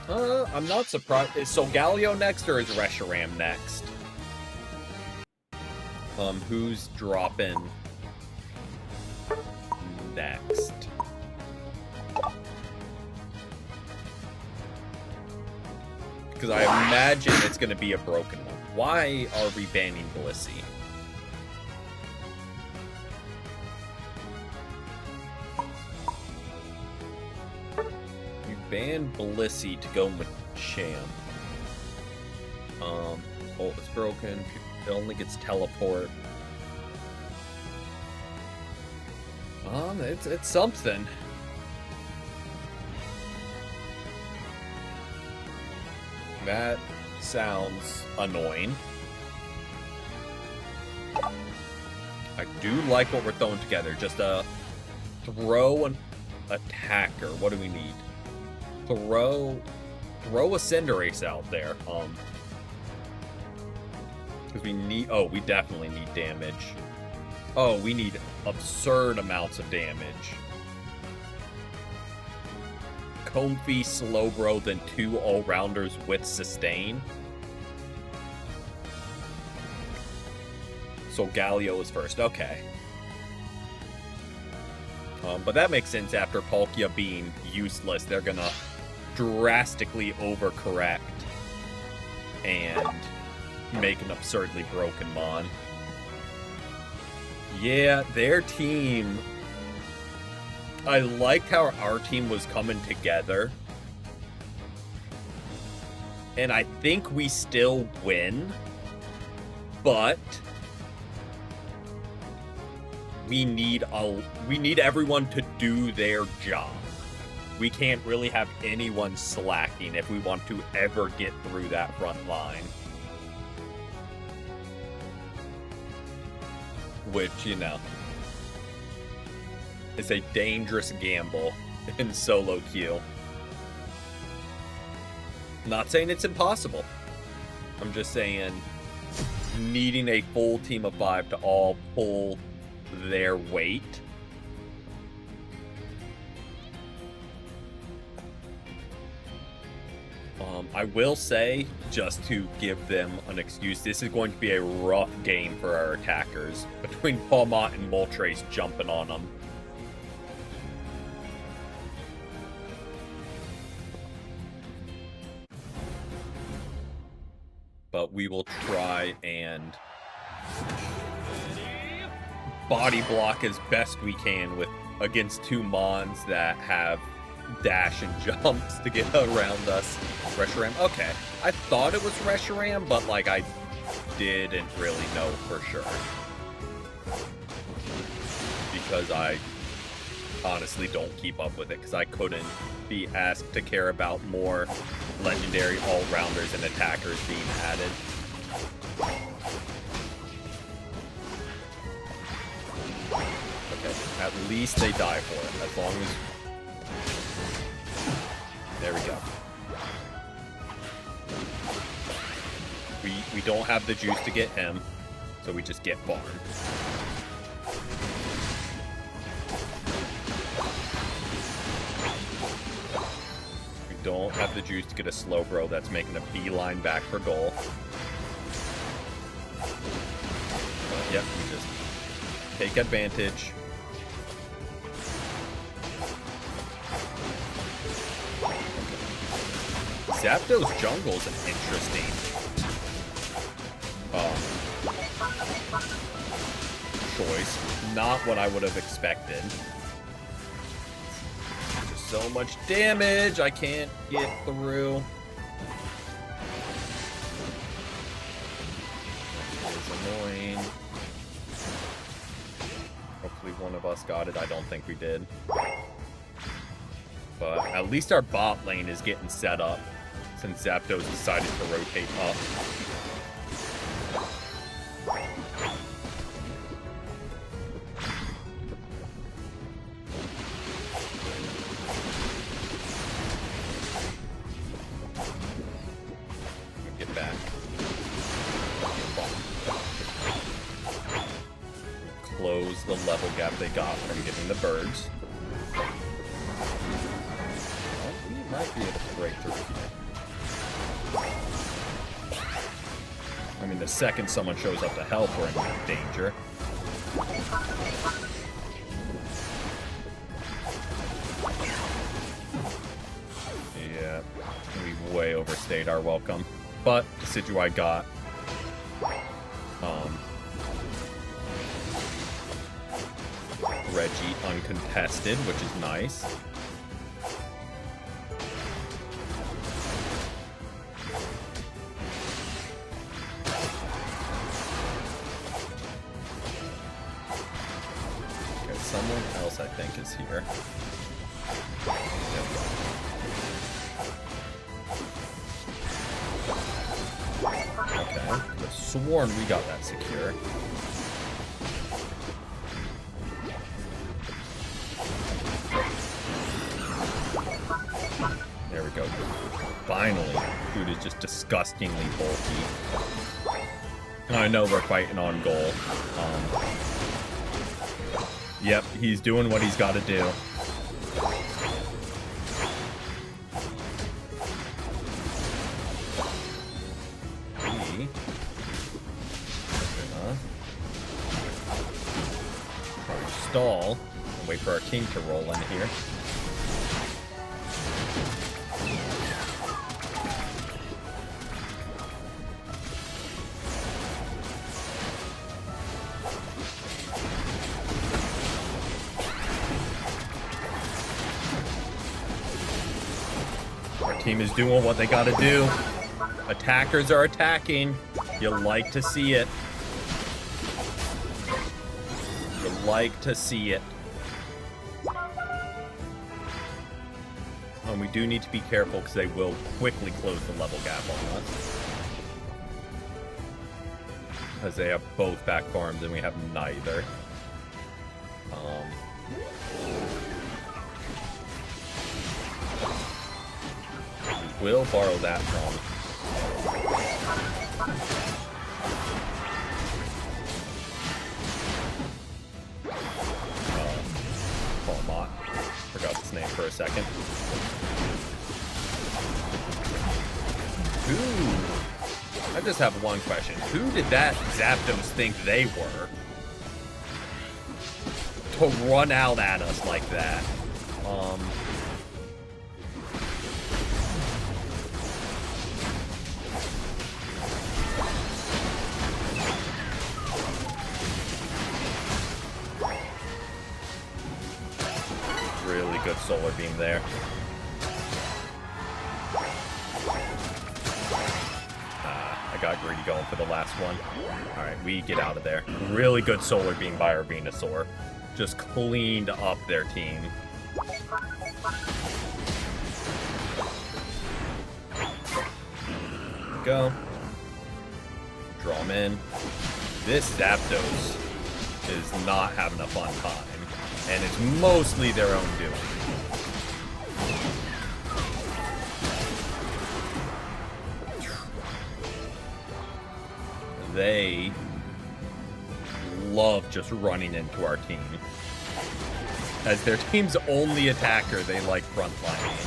I'm not surprised. Is Solgaleo next or is Reshiram next? Who's dropping next? Because I imagine it's going to be a broken one. Why are we banning Blissey? You ban Blissey to go Machamp. Ult is broken. It only gets teleport. It's something. That sounds annoying. I do like what we're throwing together. Just throw an attacker. What do we need? Throw a Cinderace out there. Because we need... Oh, we definitely need damage. Oh, we need absurd amounts of damage. Comfey, Slowbro, then 2 all-rounders with sustain. So Galio is first. Okay. But that makes sense after Palkia being useless. They're gonna drastically overcorrect and make an absurdly broken Mon. Yeah, their team... I liked how our team was coming together. And I think we still win. But... we need everyone to do their job. We can't really have anyone slacking if we want to ever get through that front line. Which, you know, is a dangerous gamble in solo queue. Not saying it's impossible. I'm just saying needing a full team of 5 to all pull their weight. I will say, just to give them an excuse, this is going to be a rough game for our attackers. Between Pawmot and Moltres jumping on them. But we will try and body block as best we can against 2 Mons that have dash and jumps to get around us. Reshiram? Okay. I thought it was Reshiram, but like I didn't really know for sure. Because I honestly don't keep up with it, because I couldn't be asked to care about more legendary all-rounders and attackers being added. Okay, at least they die for it, as long as... There we go. We don't have the juice to get him, so we just get farm. We don't have the juice to get a Slowbro that's making a beeline back for goal. Yep, we just take advantage. Zapdos jungle is an interesting choice. Not what I would have expected. Just so much damage, I can't get through. It's annoying. Hopefully one of us got it. I don't think we did. But at least our bot lane is getting set up, since Zapdos decided to rotate up. Get back. Close the level gap they got from getting the birds. Well, we might be able to break through here. I mean, the second someone shows up to help, we're in danger. Yeah, we way overstayed our welcome. But Decidueye got Reggie uncontested, which is nice. Someone else, I think, is here. Could have sworn we got that secure. There we go. Finally. Dude is just disgustingly bulky. And I know we're fighting on goal. Yep, he's doing what he's got to do. Stall and wait for our king to roll in here. Our team is doing what they gotta do. Attackers are attacking. You'll like to see it. Like to see it. And we do need to be careful because they will quickly close the level gap on us. As they have both back farms and we have neither. We will borrow that from. Forgot his name for a second. I just have one question. Who did that Zapdos think they were? To run out at us like that. Really good solar beam there. I got greedy going for the last one. Alright, we get out of there. Really good solar beam by our Venusaur. Just cleaned up their team. Go. Draw him in. This Zapdos is not having a fun time. And it's mostly their own doing. They love just running into our team. As their team's only attacker, they like frontlining.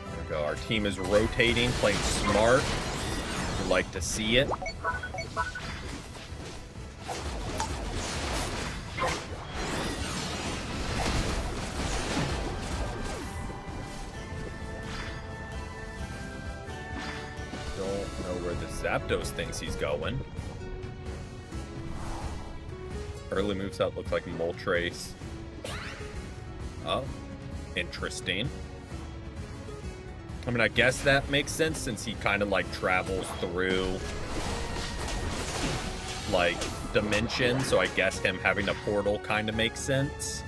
There we go. Our team is rotating, playing smart. We like to see it. Zapdos thinks he's going. Early moveset looks like Moltres. Oh, interesting. I mean, I guess that makes sense since he kind of like travels through like dimensions, so I guess him having a portal kind of makes sense.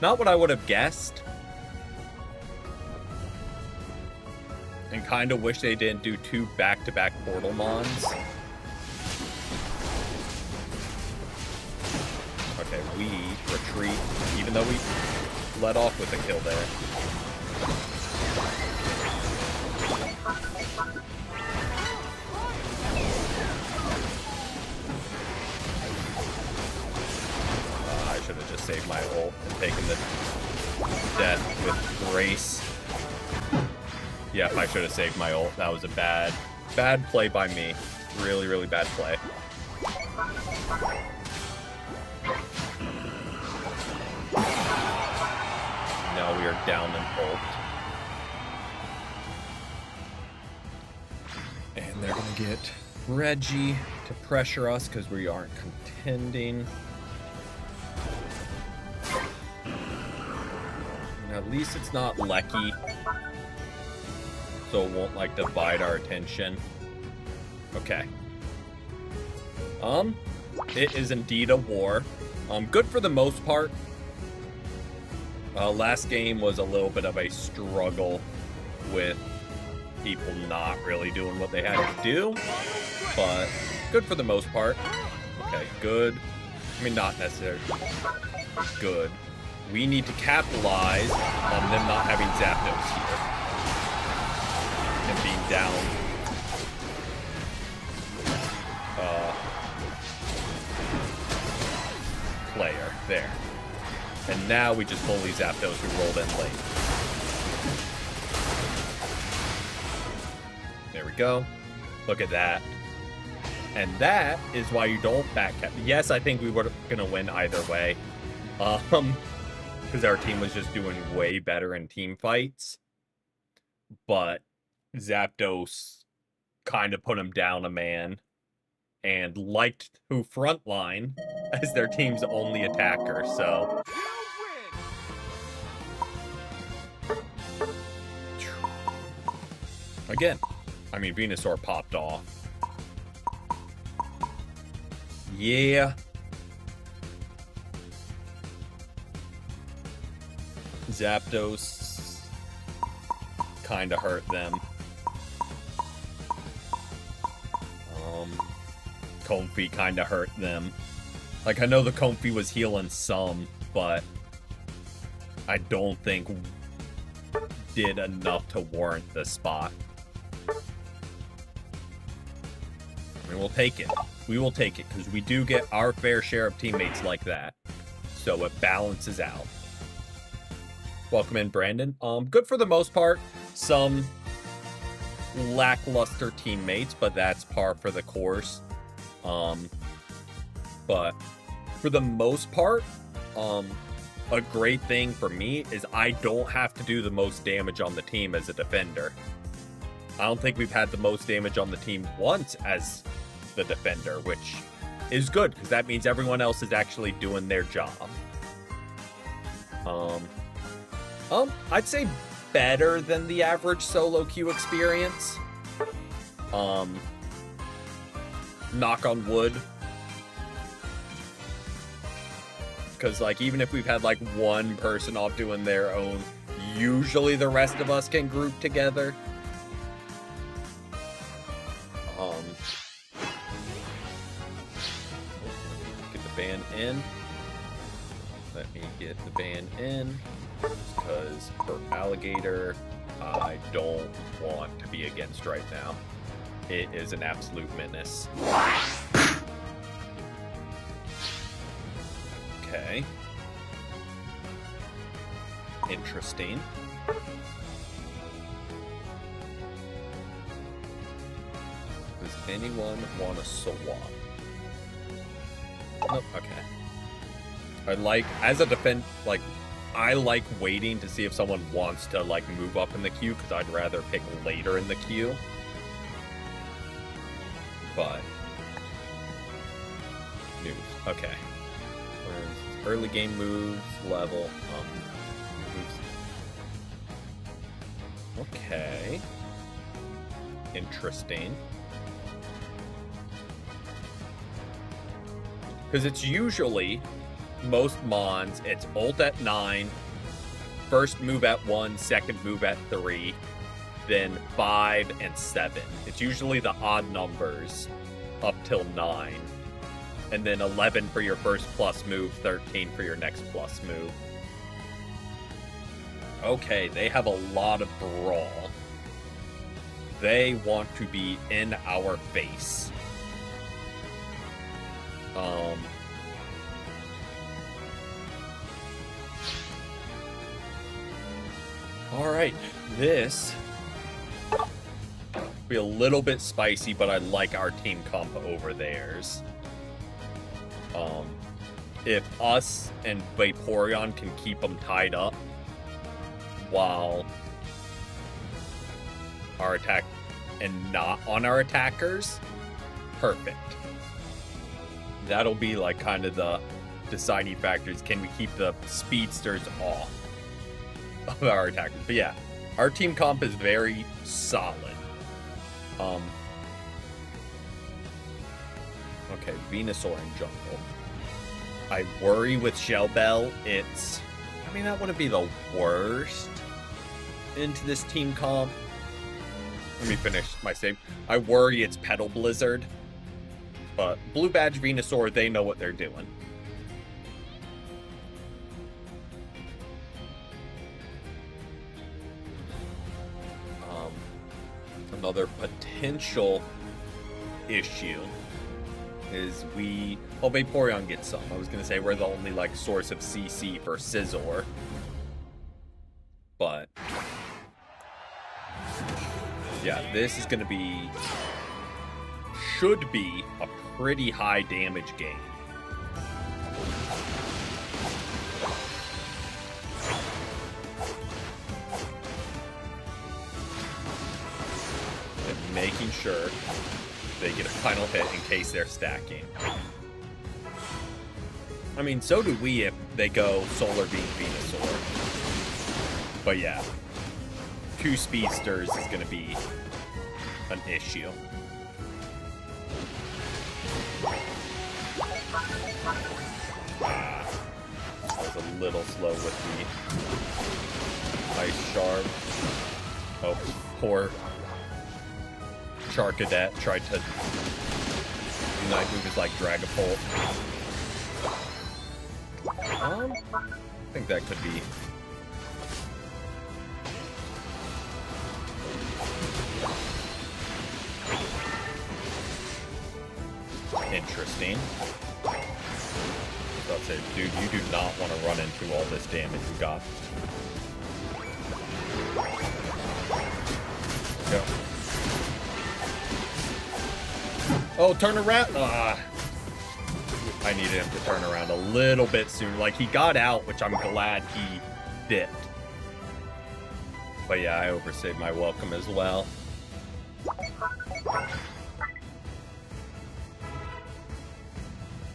Not what I would have guessed. And kind of wish they didn't do 2 back-to-back portal mons. Okay, we retreat, even though we let off with a kill there. I should have just saved my ult and taken the death with grace. Yeah, I should have saved my ult. That was a bad play by me. Really, really bad play. Now we are down in ult. And they're going to get Reggie to pressure us because we aren't contending. And at least it's not Lecky. So it won't, like, divide our attention. Okay. It is indeed a war. Good for the most part. Last game was a little bit of a struggle with people not really doing what they had to do, but good for the most part. Okay, good. I mean, not necessarily good. We need to capitalize on them not having Zapdos here. And being down. Player. There. And now we just bully Zapdos who rolled in late. There we go. Look at that. And that is why you don't back cap. Yes, I think we were gonna win either way. Because our team was just doing way better in team fights. But Zapdos kind of put him down a man and liked who frontline as their team's only attacker, so. Again, I mean, Venusaur popped off. Yeah. Zapdos kind of hurt them. Comfey kind of hurt them. Like, I know the Comfey was healing some, but I don't think did enough to warrant the spot. I mean, we'll take it. We will take it, because we do get our fair share of teammates like that. So it balances out. Welcome in, Brandon. Good for the most part. Some lackluster teammates, but that's par for the course. But for the most part, a great thing for me is I don't have to do the most damage on the team as a defender. I don't think we've had the most damage on the team once as the defender, which is good because that means everyone else is actually doing their job. I'd say better than the average solo queue experience. Knock on wood. Because, like, even if we've had, like, one person off doing their own, usually the rest of us can group together. Get the ban in. Let me get the ban in. Because for Alligator, I don't want to be against right now. It is an absolute menace. Okay. Interesting. Does anyone want a swap? Nope, okay. I like, as a defense, like, I like waiting to see if someone wants to, like, move up in the queue, because I'd rather pick later in the queue. But news. Okay. Early game moves, level, moves. Okay. Interesting. Because it's usually, most Mons, it's ult at 9, first move at 1, second move at 3, then 5 and 7. It's usually the odd numbers up till 9. And then 11 for your first plus move, 13 for your next plus move. Okay, they have a lot of brawl. They want to be in our face. Alright, this will be a little bit spicy, but I like our team comp over theirs. If us and Vaporeon can keep them tied up while our attack and not on our attackers, perfect. That'll be like kind of the deciding factors. Can we keep the speedsters off of our attackers? But yeah, our team comp is very solid. Okay, Venusaur in jungle. I worry with Shell Bell, it's I mean, that wouldn't be the worst into this team comp. Let me finish my save. I worry it's Petal Blizzard, but Blue Badge Venusaur, they know what they're doing. Another potential issue is Vaporeon gets some. I was gonna say we're the only like source of CC for Scizor, but yeah, this is gonna should be a pretty high damage game. Making sure they get a final hit in case they're stacking. I mean, so do we if they go Solar Beam Venusaur. But yeah, 2 Speedsters is going to be an issue. I was a little slow with the Ice Shard. Oh, poor Charcadet tried to unite moves like Dragapult. I think that could be interesting. So I'd say, dude, you do not want to run into all this damage you got. Go. Oh, turn around. I needed him to turn around a little bit soon. Like, he got out, which I'm glad he dipped. But yeah, I overstayed my welcome as well.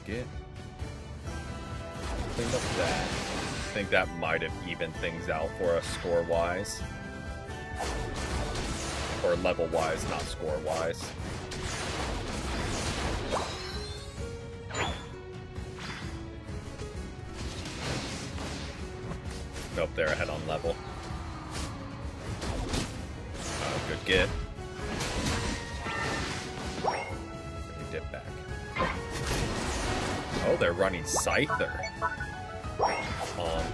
Get cleaned up that. I think that might have evened things out for us score-wise. Or level-wise, not score-wise. Nope, they're ahead on level. Good get. Let me dip back. Oh, they're running Scyther.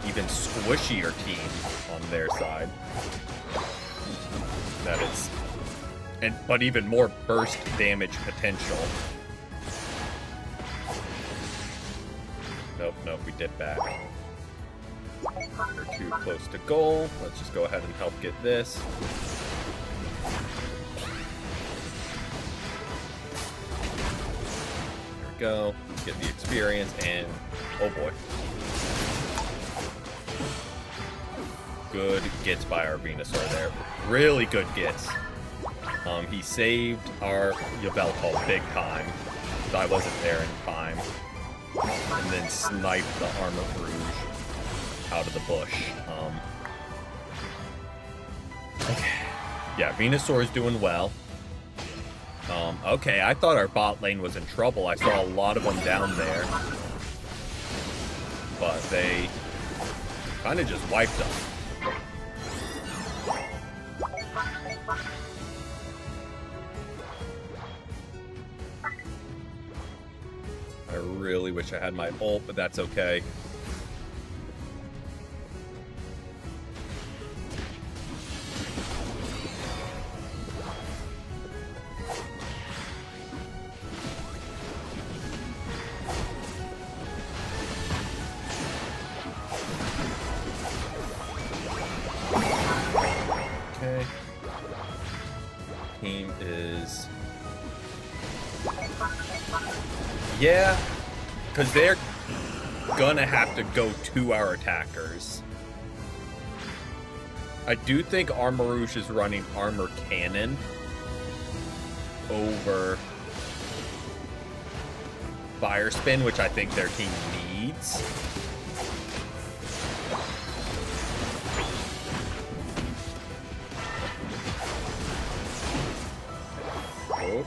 Even squishier team on their side. That is, but even more burst damage potential. Nope, we dip back. They're too close to goal. Let's just go ahead and help get this. There we go. Get the experience and oh boy. Good gets by our Venusaur there. Really good gets. He saved our Yveltal big time. I wasn't there in time. And then sniped the Armor Rouge out of the bush. Okay. Yeah, Venusaur is doing well. Okay, I thought our bot lane was in trouble. I saw a lot of them down there. But they kind of just wiped them. I really wish I had my ult, but that's okay. Okay. Team is... Yeah, because they're gonna have to go to our attackers. I do think Armarouge is running Armor Cannon over Fire Spin, which I think their team needs. Oh.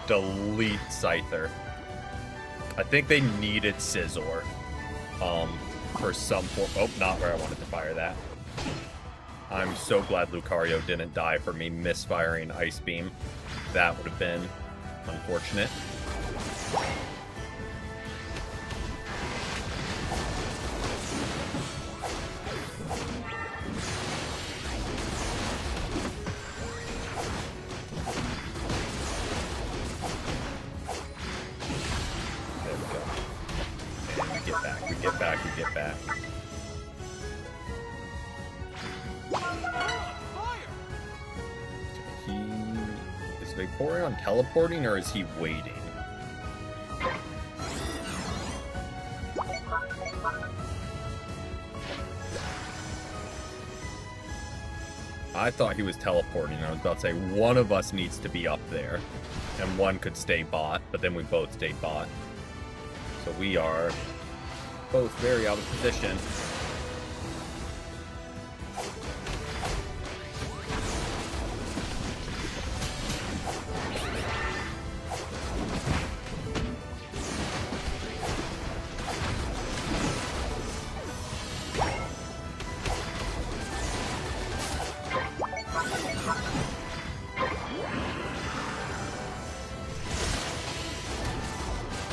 delete Scyther. I think they needed Scizor. For some form. Oh, not where I wanted to fire that. I'm so glad Lucario didn't die for me misfiring Ice Beam. That would have been unfortunate. We get back. Is Vaporeon teleporting or is he waiting? I thought he was teleporting. I was about to say one of us needs to be up there and one could stay bot, but then we both stayed bot. So we are both very out of position.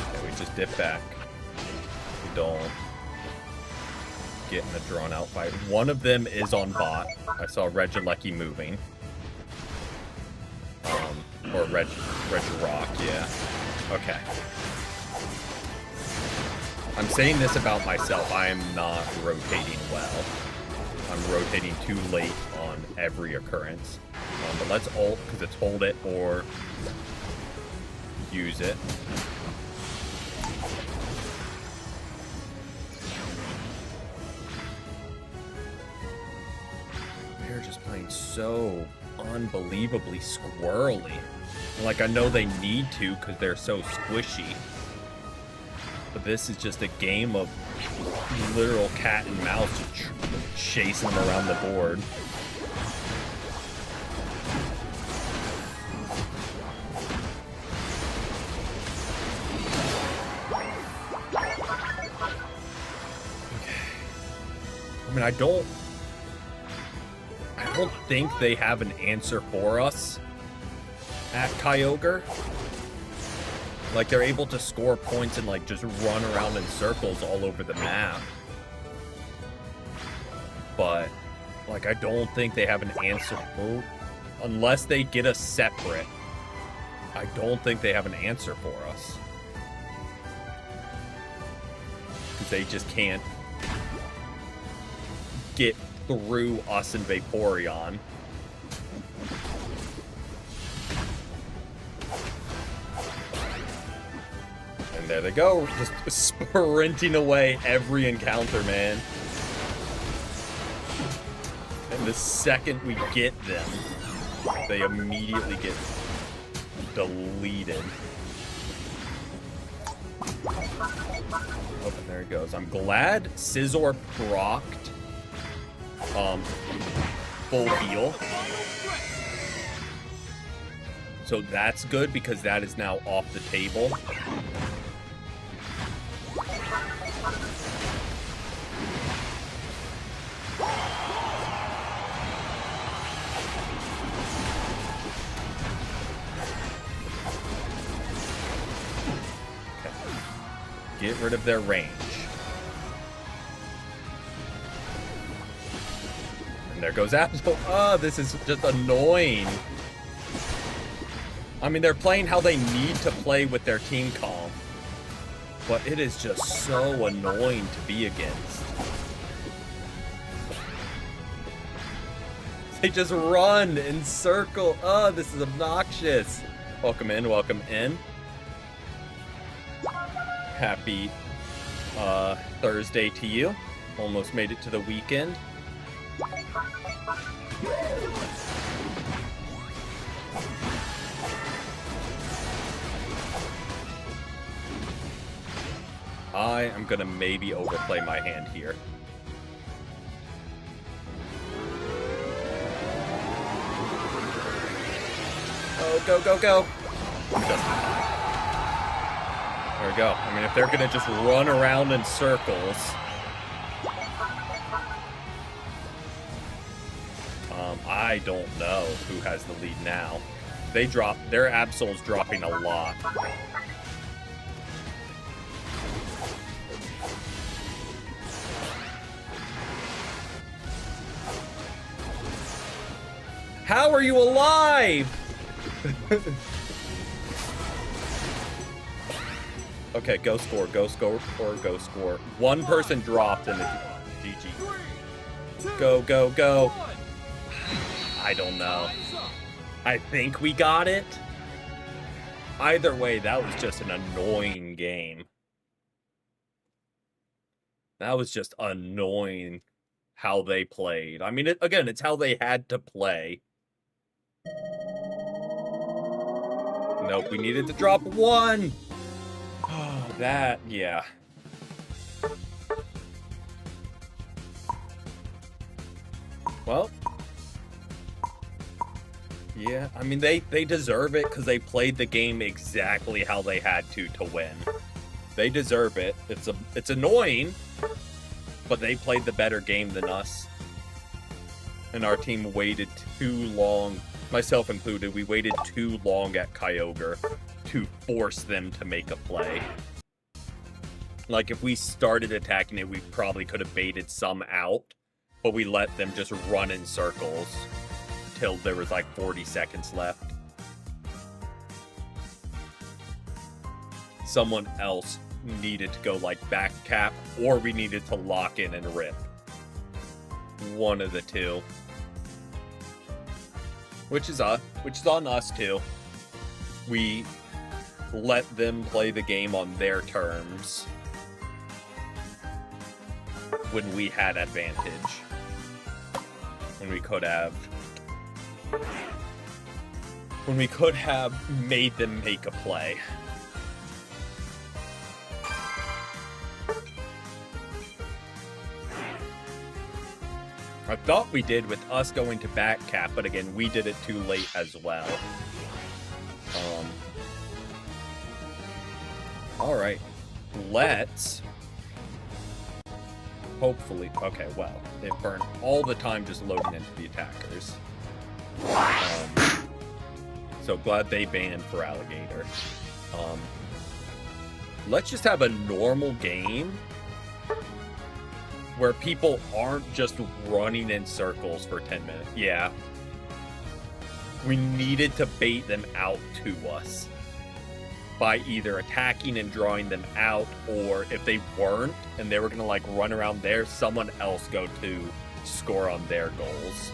Okay, we just dip back. We don't get in a drawn-out fight. One of them is on bot. I saw Regieleki moving. Or Regirock, yeah. Okay. I'm saying this about myself. I am not rotating well. I'm rotating too late on every occurrence. But let's ult, because it's hold it or use it. They're just playing so unbelievably squirrely. Like, I know they need to because they're so squishy. But this is just a game of literal cat and mouse just chasing them around the board. Okay. I mean, I don't think they have an answer for us at Kyogre. Like, they're able to score points and, like, just run around in circles all over the map. But, like, I don't think they have an answer. Unless they get us separate, I don't think they have an answer for us. Because they just can't get through us and Vaporeon. And there they go, just sprinting away every encounter, man. And the second we get them, they immediately get deleted. Oh, and there it goes. I'm glad Scizor procced full heal. So that's good because that is now off the table. Okay. Get rid of their range. And there goes Absol. Oh, this is just annoying. I mean, they're playing how they need to play with their team comp. But it is just so annoying to be against. They just run in circle. Oh, this is obnoxious. Welcome in, welcome in. Happy Thursday to you. Almost made it to the weekend. I am gonna maybe overplay my hand here. Oh, go, go, go. There we go. I mean, if they're gonna just run around in circles. I don't know who has the lead now. Their Absol's dropping a lot. How are you alive? Okay, go score, go score, or go score. One person dropped in the GG. Go, go, go. I don't know. I think we got it. Either way, that was just an annoying game. That was just annoying how they played. I mean, again, it's how they had to play. Nope, we needed to drop one. Oh, that, yeah. Well. Yeah, I mean, they deserve it because they played the game exactly how they had to win. They deserve it. It's annoying, but they played the better game than us. And our team waited too long, myself included, we waited too long at Kyogre to force them to make a play. Like, if we started attacking it, we probably could have baited some out, but we let them just run in circles till there was like 40 seconds left. Someone else needed to go like back cap, or we needed to lock in and rip. One of the two. Which is on us too. We let them play the game on their terms when we had advantage. When we could have made them make a play. I thought we did with us going to back cap, but again, we did it too late as well. All right, let's hopefully. Okay, well, it burned all the time just loading into the attackers. So glad they banned for Alligator. Let's just have a normal game where people aren't just running in circles for 10 minutes. Yeah. We needed to bait them out to us by either attacking and drawing them out, or if they weren't and they were gonna like run around there, someone else go to score on their goals.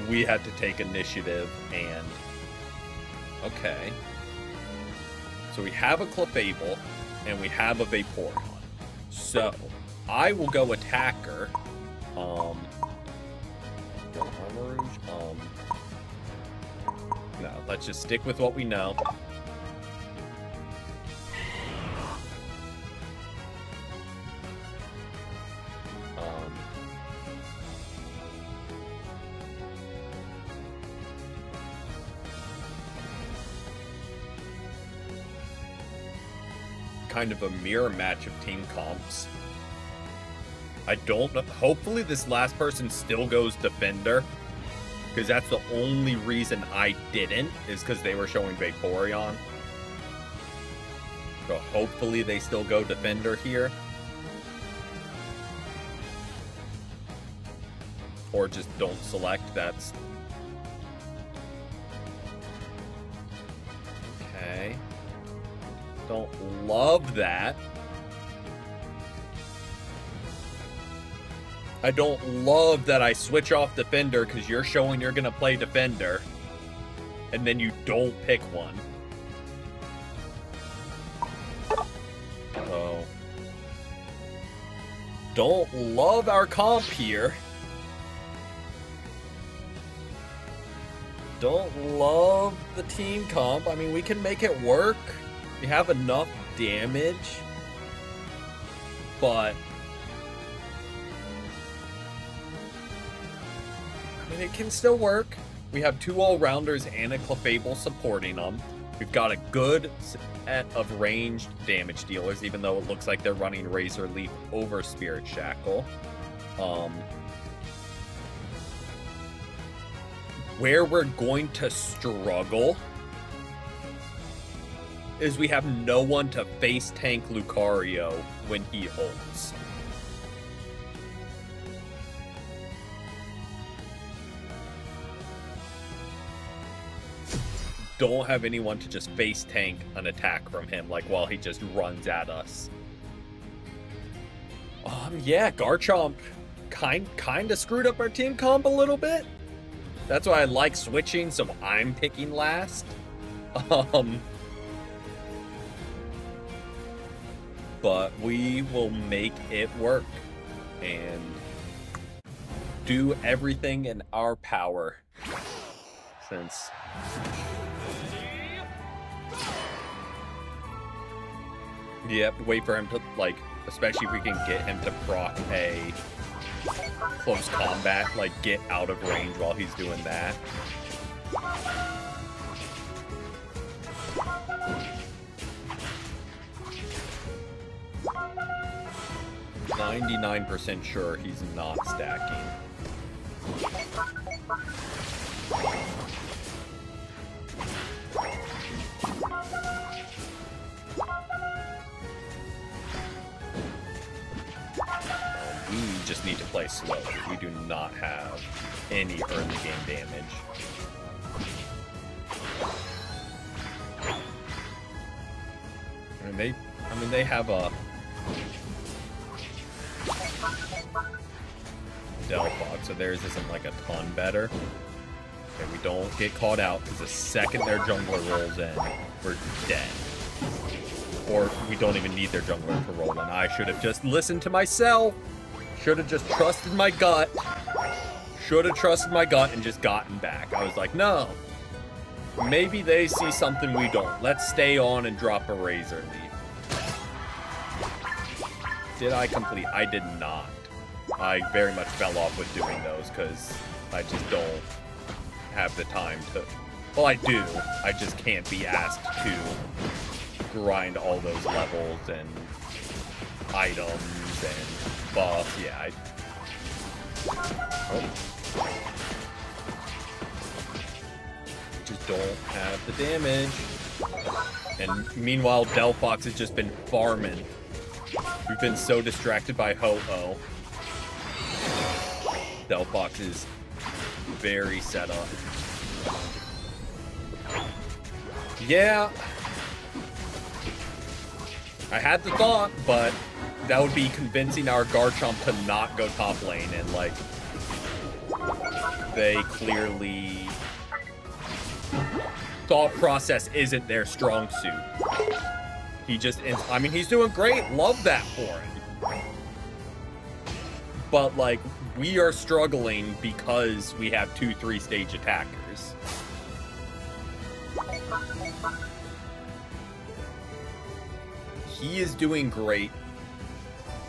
We had to take initiative and... Okay. So we have a Clefable and we have a Vaporeon. So, I will go attacker. Go Armor Rouge. No, let's just stick with what we know. Kind of a mirror match of team comps. I don't know. Hopefully this last person still goes Defender, because that's the only reason I didn't, is because they were showing Vaporeon. So hopefully they still go Defender here. Or just don't select. That's... Okay. Don't love that. I don't love that I switch off Defender because you're showing you're gonna play Defender and then you don't pick one. Oh. Don't love our comp here. Don't love the team comp. I mean, we can make it work. We have enough damage, but I mean, it can still work. We have 2 all-rounders and a Clefable supporting them. We've got a good set of ranged damage dealers, even though it looks like they're running Razor Leaf over Spirit Shackle. Where we're going to struggle is we have no one to face tank Lucario when he holds. Don't have anyone to just face tank an attack from him, like, while he just runs at us. Yeah, Garchomp kind of screwed up our team comp a little bit. That's why I like switching, so I'm picking last. But we will make it work and do everything in our power. Since yep, wait for him to, like, especially if we can get him to proc a close combat, like, get out of range while he's doing that. 99% sure he's not stacking. We just need to play slow. We do not have any early game damage. They have a Delphox, so theirs isn't like a ton better. Okay, we don't get caught out, because the second their jungler rolls in, we're dead. Or we don't even need their jungler to roll in. I should have just listened to myself. Should have just trusted my gut. Should have trusted my gut and just gotten back. I was like, no. Maybe they see something we don't. Let's stay on and drop a Razor Leaf. Did I complete? I did not. I very much fell off with doing those because I just don't have the time to... Well, I do. I just can't be asked to grind all those levels and items and buffs. Yeah, just don't have the damage. And meanwhile, Delphox has just been farming. We've been so distracted by Ho-Oh. Delphox is very set up. Yeah. I had the thought, but that would be convincing our Garchomp to not go top lane, and, like, they clearly... thought process isn't their strong suit. He just, I mean, he's doing great. Love that for him. But, like, we are struggling because we have 2 3-stage attackers. He is doing great,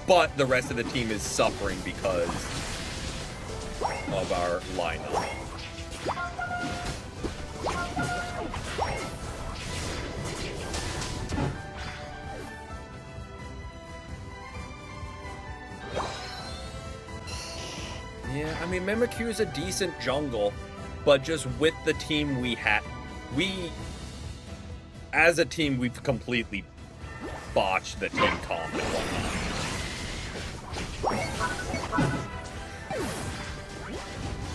but the rest of the team is suffering because of our lineup. Yeah, I mean, Mimikyu is a decent jungle, but just with the team we had, as a team, we've completely botched the team comp and whatnot.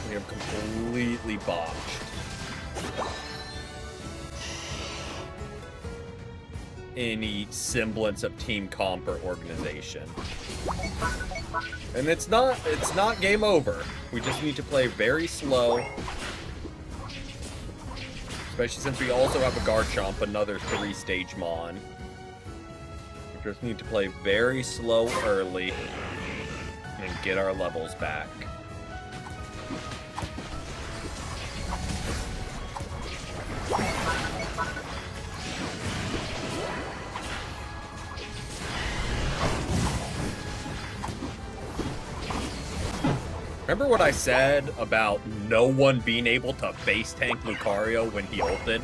We have completely botched any semblance of team comp or organization. And it's not game over. We just need to play very slow. Especially since we also have a Garchomp, another 3-stage Mon. We just need to play very slow early and get our levels back. Remember what I said about no one being able to face tank Lucario when he ulted?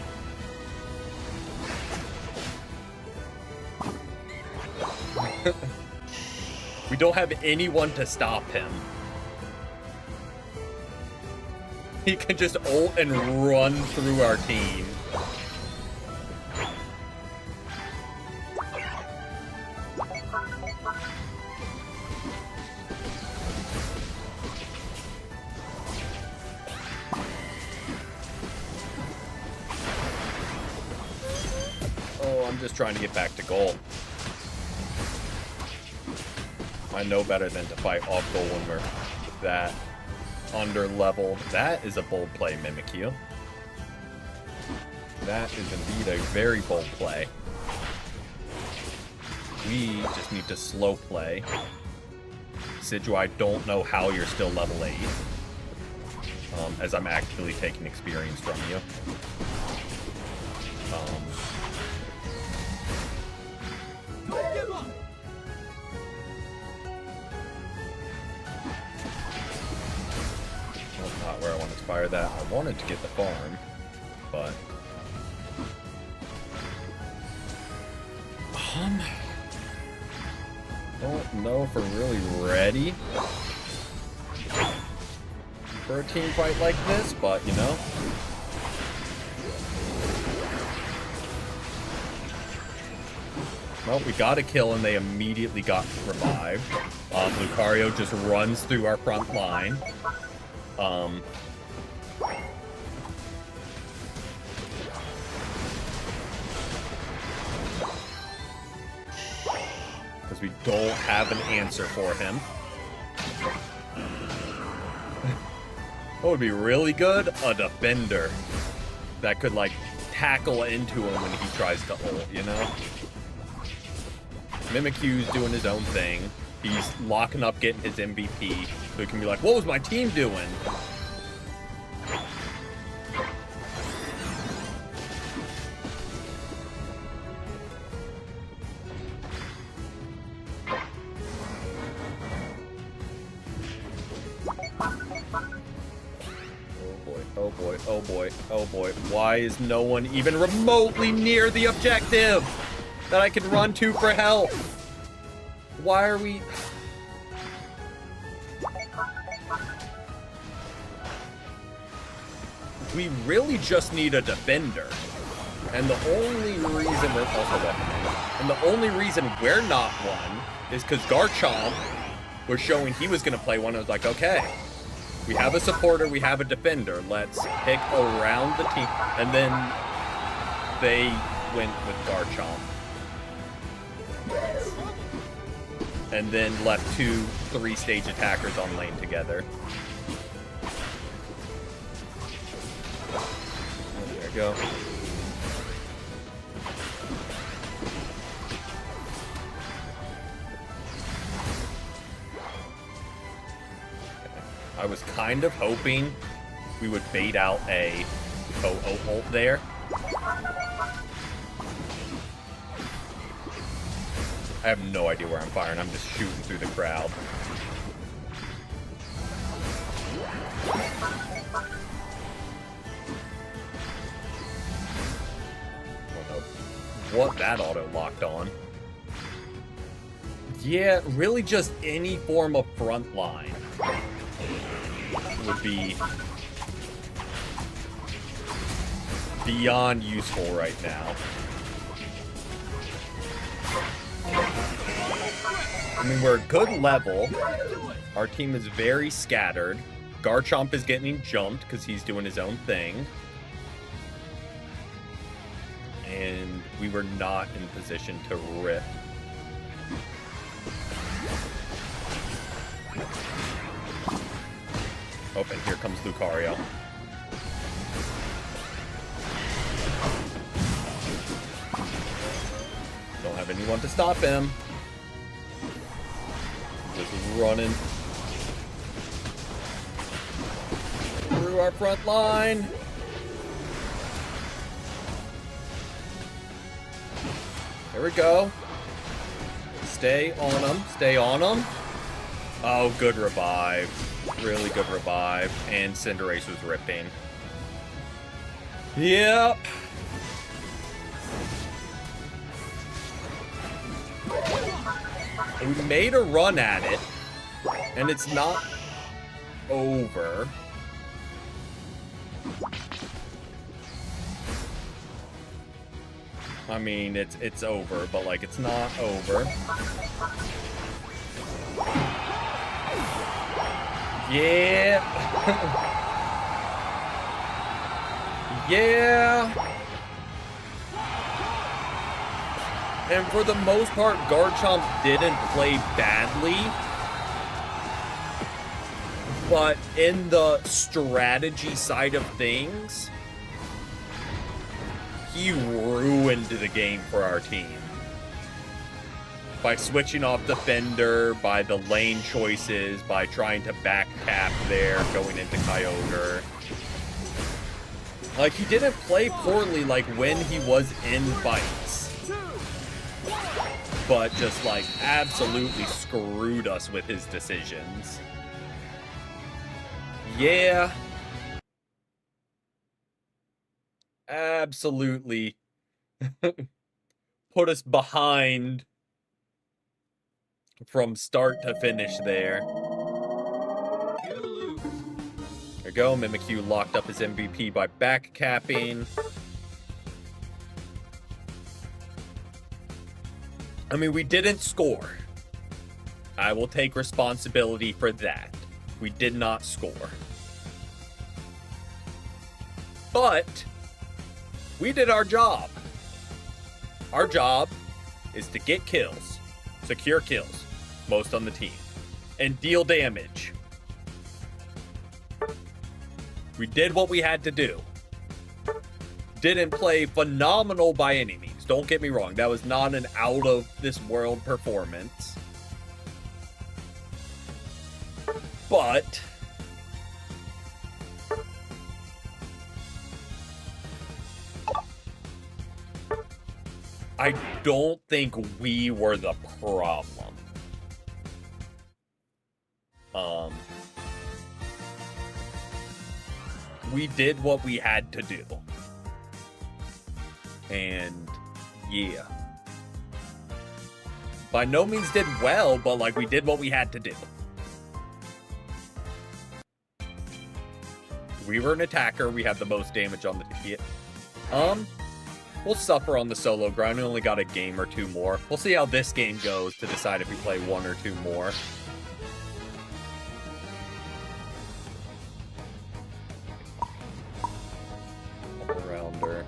We don't have anyone to stop him. He can just ult and run through our team. Oh, I'm just trying to get back to goal. I know better than to fight off goal when we're that under-leveled. That is a bold play, Mimikyu. That is indeed a very bold play. We just need to slow play. Sidju, I don't know how you're still level 8. As I'm actively taking experience from you. Don't give up. That's not where I wanted to fire that. I wanted to get the farm, but... don't know if we're really ready for a team fight like this, but, you know. Well, we got a kill and they immediately got revived. Lucario just runs through our front line. Because we don't have an answer for him. What would be really good? A defender that could, like, tackle into him when he tries to ult, you know? Mimikyu's doing his own thing. He's locking up, getting his MVP. So he can be like, what was my team doing? Oh boy, oh boy, oh boy. Why is no one even remotely near the objective that I can run to for help? Why are we... We really just need a defender. And the only reason we're also weaponing, and the only reason we're not one is because Garchomp was showing he was going to play one. I was like, okay, we have a supporter, we have a defender. Let's pick around the team. And then they went with Garchomp. And then left 2 3-stage attackers on lane together. There we go. I was kind of hoping we would bait out a Ho-Oh ult there. I have no idea where I'm firing. I'm just shooting through the crowd. I don't know what that auto locked on. Yeah, really just any form of front line would be beyond useful right now. I mean, we're a good level. Our team is very scattered. Garchomp is getting jumped because he's doing his own thing. And we were not in position to rip. Oh, and here comes Lucario. Don't have anyone to stop him. Just running through our front line. There we go. Stay on him. Stay on him. Oh, good revive. Really good revive. And Cinderace was ripping. Yep. We made a run at it. And it's not over. I mean, it's over, but like it's not over. Yeah. Yeah. And for the most part, Garchomp didn't play badly. But in the strategy side of things, he ruined the game for our team. By switching off Defender, by the lane choices, by trying to back cap there, going into Kyogre. Like, he didn't play poorly, like, when he was in fights. But just, like, absolutely screwed us with his decisions. Yeah. Absolutely put us behind from start to finish there. There we go. Mimikyu locked up his MVP by backcapping. I mean, we didn't score. I will take responsibility for that. We did not score. But we did our job. Our job is to get kills, secure kills, most on the team, and deal damage. We did what we had to do. Didn't play phenomenal by any means. Don't get me wrong. That was not an out of this world performance. But I don't think we were the problem. We did what we had to do. And yeah. By no means did well, but like we did what we had to do. We were an attacker. We had the most damage on the hit. We'll suffer on the solo grind. We only got a game or two more. We'll see how this game goes to decide if we play one or two more. All-rounder.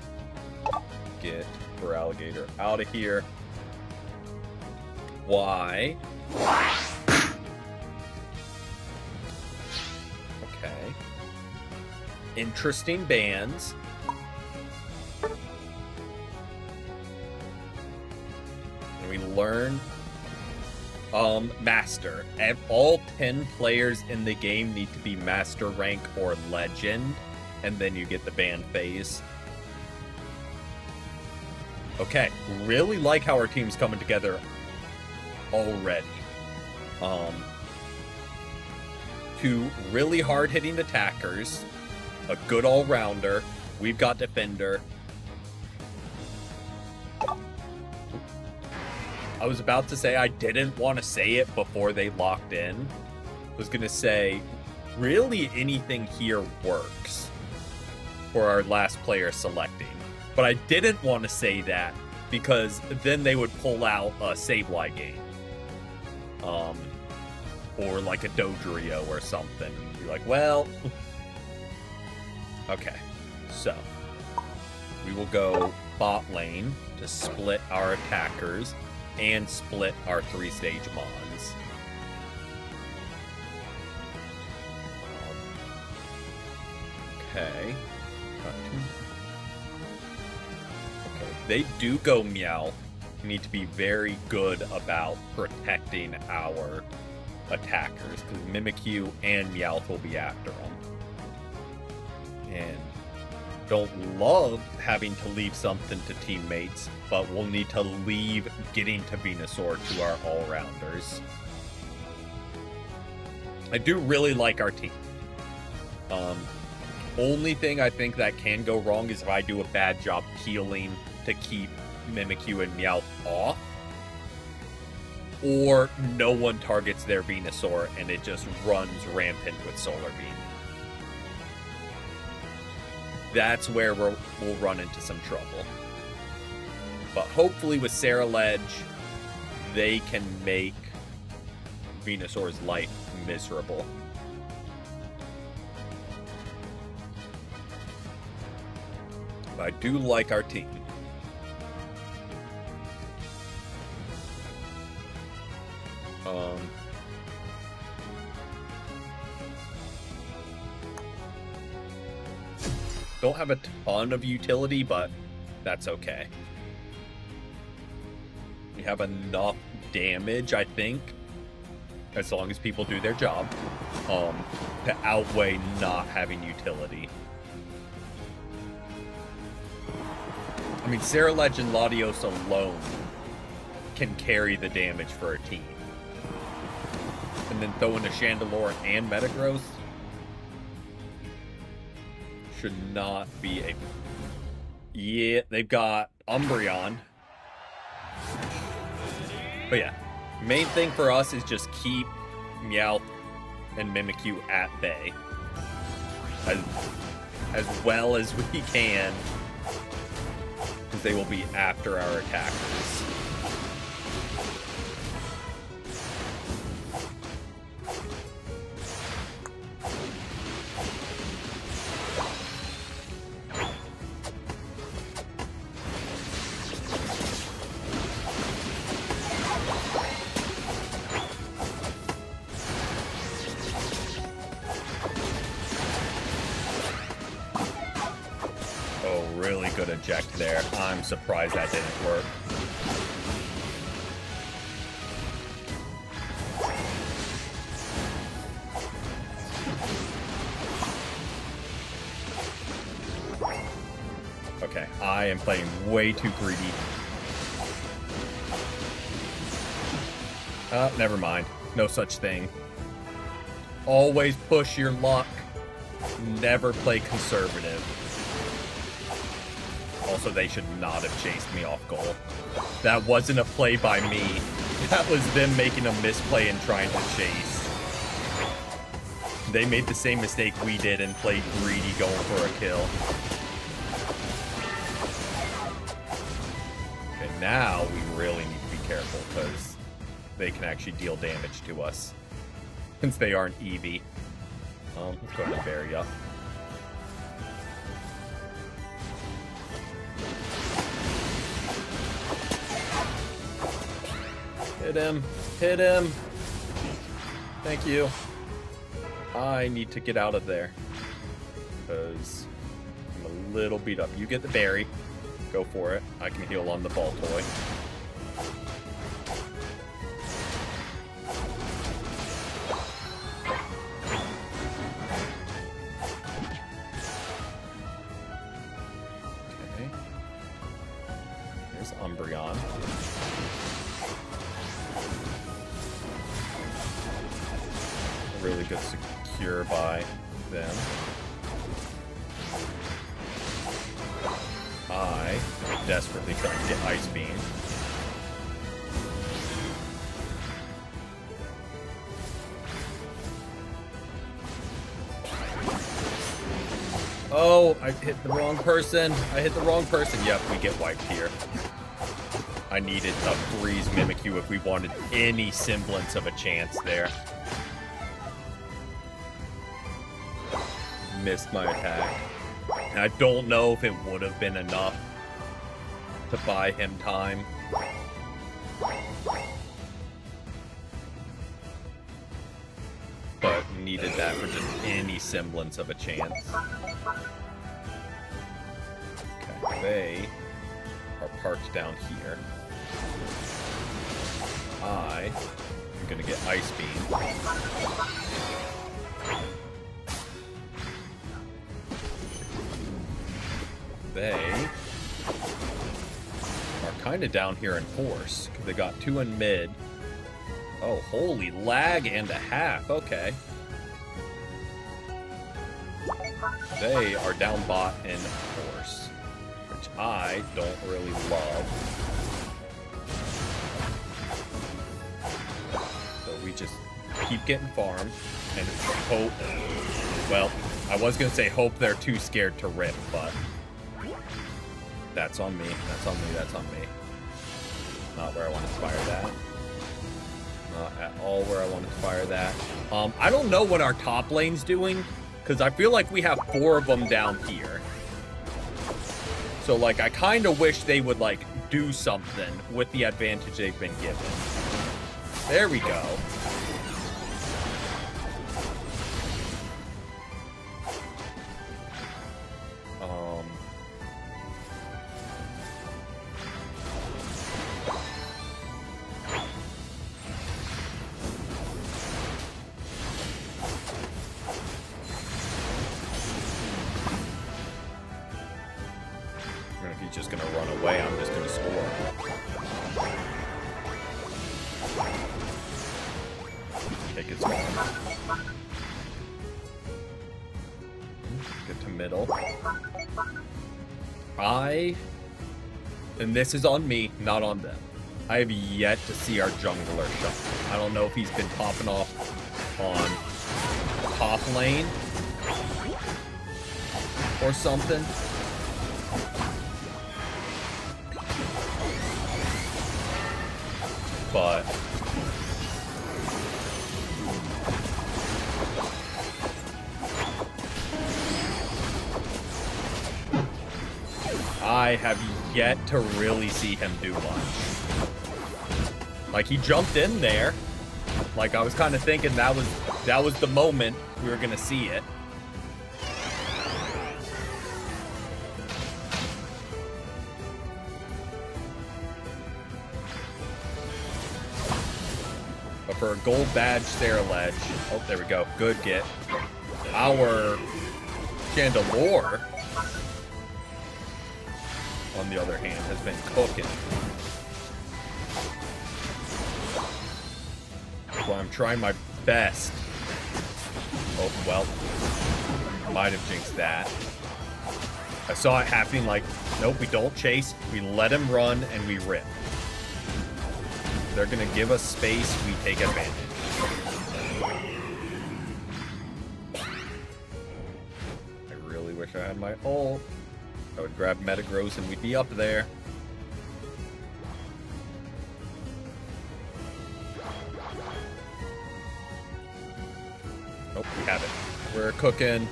Get Feraligatr out of here. Why? Okay. Interesting bans. And we learn Master. All 10 players in the game need to be Master rank or Legend, and then you get the ban phase. Okay, really like how our team's coming together already. Two really hard-hitting attackers, a good all-rounder. We've got Defender. I was about to say I didn't want to say it before they locked in. I was going to say, really anything here works for our last player selecting. But I didn't want to say that because then they would pull out a Sableye game. Or like a Dodrio or something. And be like, well... Okay, so we will go bot lane to split our attackers and split our 3-stage mons. Okay. Okay, they do go Meowth. We need to be very good about protecting our attackers because Mimikyu and Meowth will be after them. And don't love having to leave something to teammates, but we'll need to leave getting to Venusaur to our all-rounders. I do really like our team. Only thing I think that can go wrong is if I do a bad job healing to keep Mimikyu and Meowth off. Or no one targets their Venusaur and it just runs rampant with Solar Beam. That's where we'll run into some trouble. But hopefully with Ceruledge, they can make Venusaur's life miserable. But I do like our team. Don't have a ton of utility, but that's okay. We have enough damage, I think, as long as people do their job, to outweigh not having utility. I mean, Ceruledge and Latios alone can carry the damage for a team. And then throw in a Chandelure and Metagross should not be a... Yeah, they've got Umbreon. But yeah, main thing for us is just keep Meowth and Mimikyu at bay as well as we can, because they will be after our attackers. Really good eject there. I'm surprised that didn't work. Okay, I am playing way too greedy. Never mind. No such thing. Always push your luck. Never play conservative. Also, they should not have chased me off goal. That wasn't a play by me. That was them making a misplay and trying to chase. They made the same mistake we did and played greedy going for a kill. Okay, now we really need to be careful because they can actually deal damage to us since they aren't Eevee. Let's go ahead and bury up. Hit him. Hit him. Thank you. I need to get out of there because I'm a little beat up. You get the berry. Go for it. I can heal on the ball toy. Okay. Here's Umbreon. Really good secure by them. I am desperately trying to get Ice Beam. Oh, I hit the wrong person. I hit the wrong person. Yep, we get wiped here. I needed to freeze Mimikyu if we wanted any semblance of a chance there. Missed my attack. And I don't know if it would have been enough to buy him time. But needed that for just any semblance of a chance. Okay, they are parked down here. I am gonna get Ice Beam. They are kind of down here in force because they got two in mid. Oh, holy lag and a half. Okay. They are down bot in force, which I don't really love. So we just keep getting farm and hope. Well, I was gonna say hope they're too scared to rip, but that's on me. That's on me. That's on me. Not where I want to fire that. Not at all where I want to fire that. I don't know what our top lane's doing, because I feel like we have 4 of them down here. So, like, I kind of wish they would, like, do something with the advantage they've been given. There we go. If he's just gonna run away, I'm just gonna score. Take his farm. Get to middle. And this is on me, not on them. I have yet to see our jungler shuffle. I don't know if he's been popping off on top lane or something. But I have yet to really see him do much. Like, he jumped in there. Like, I was kind of thinking that was the moment we were gonna see it. But for a gold badge, Sarah Ledge. Oh, there we go. Good get. Our Chandelure, on the other hand, has been cooking. Well, I'm trying my best. Oh, well. Might have jinxed that. I saw it happening like, nope, we don't chase. We let him run and we rip. They're going to give us space. We take advantage. I really wish I had my ult. I would grab Metagross and we'd be up there. Nope, we have it. We're cooking.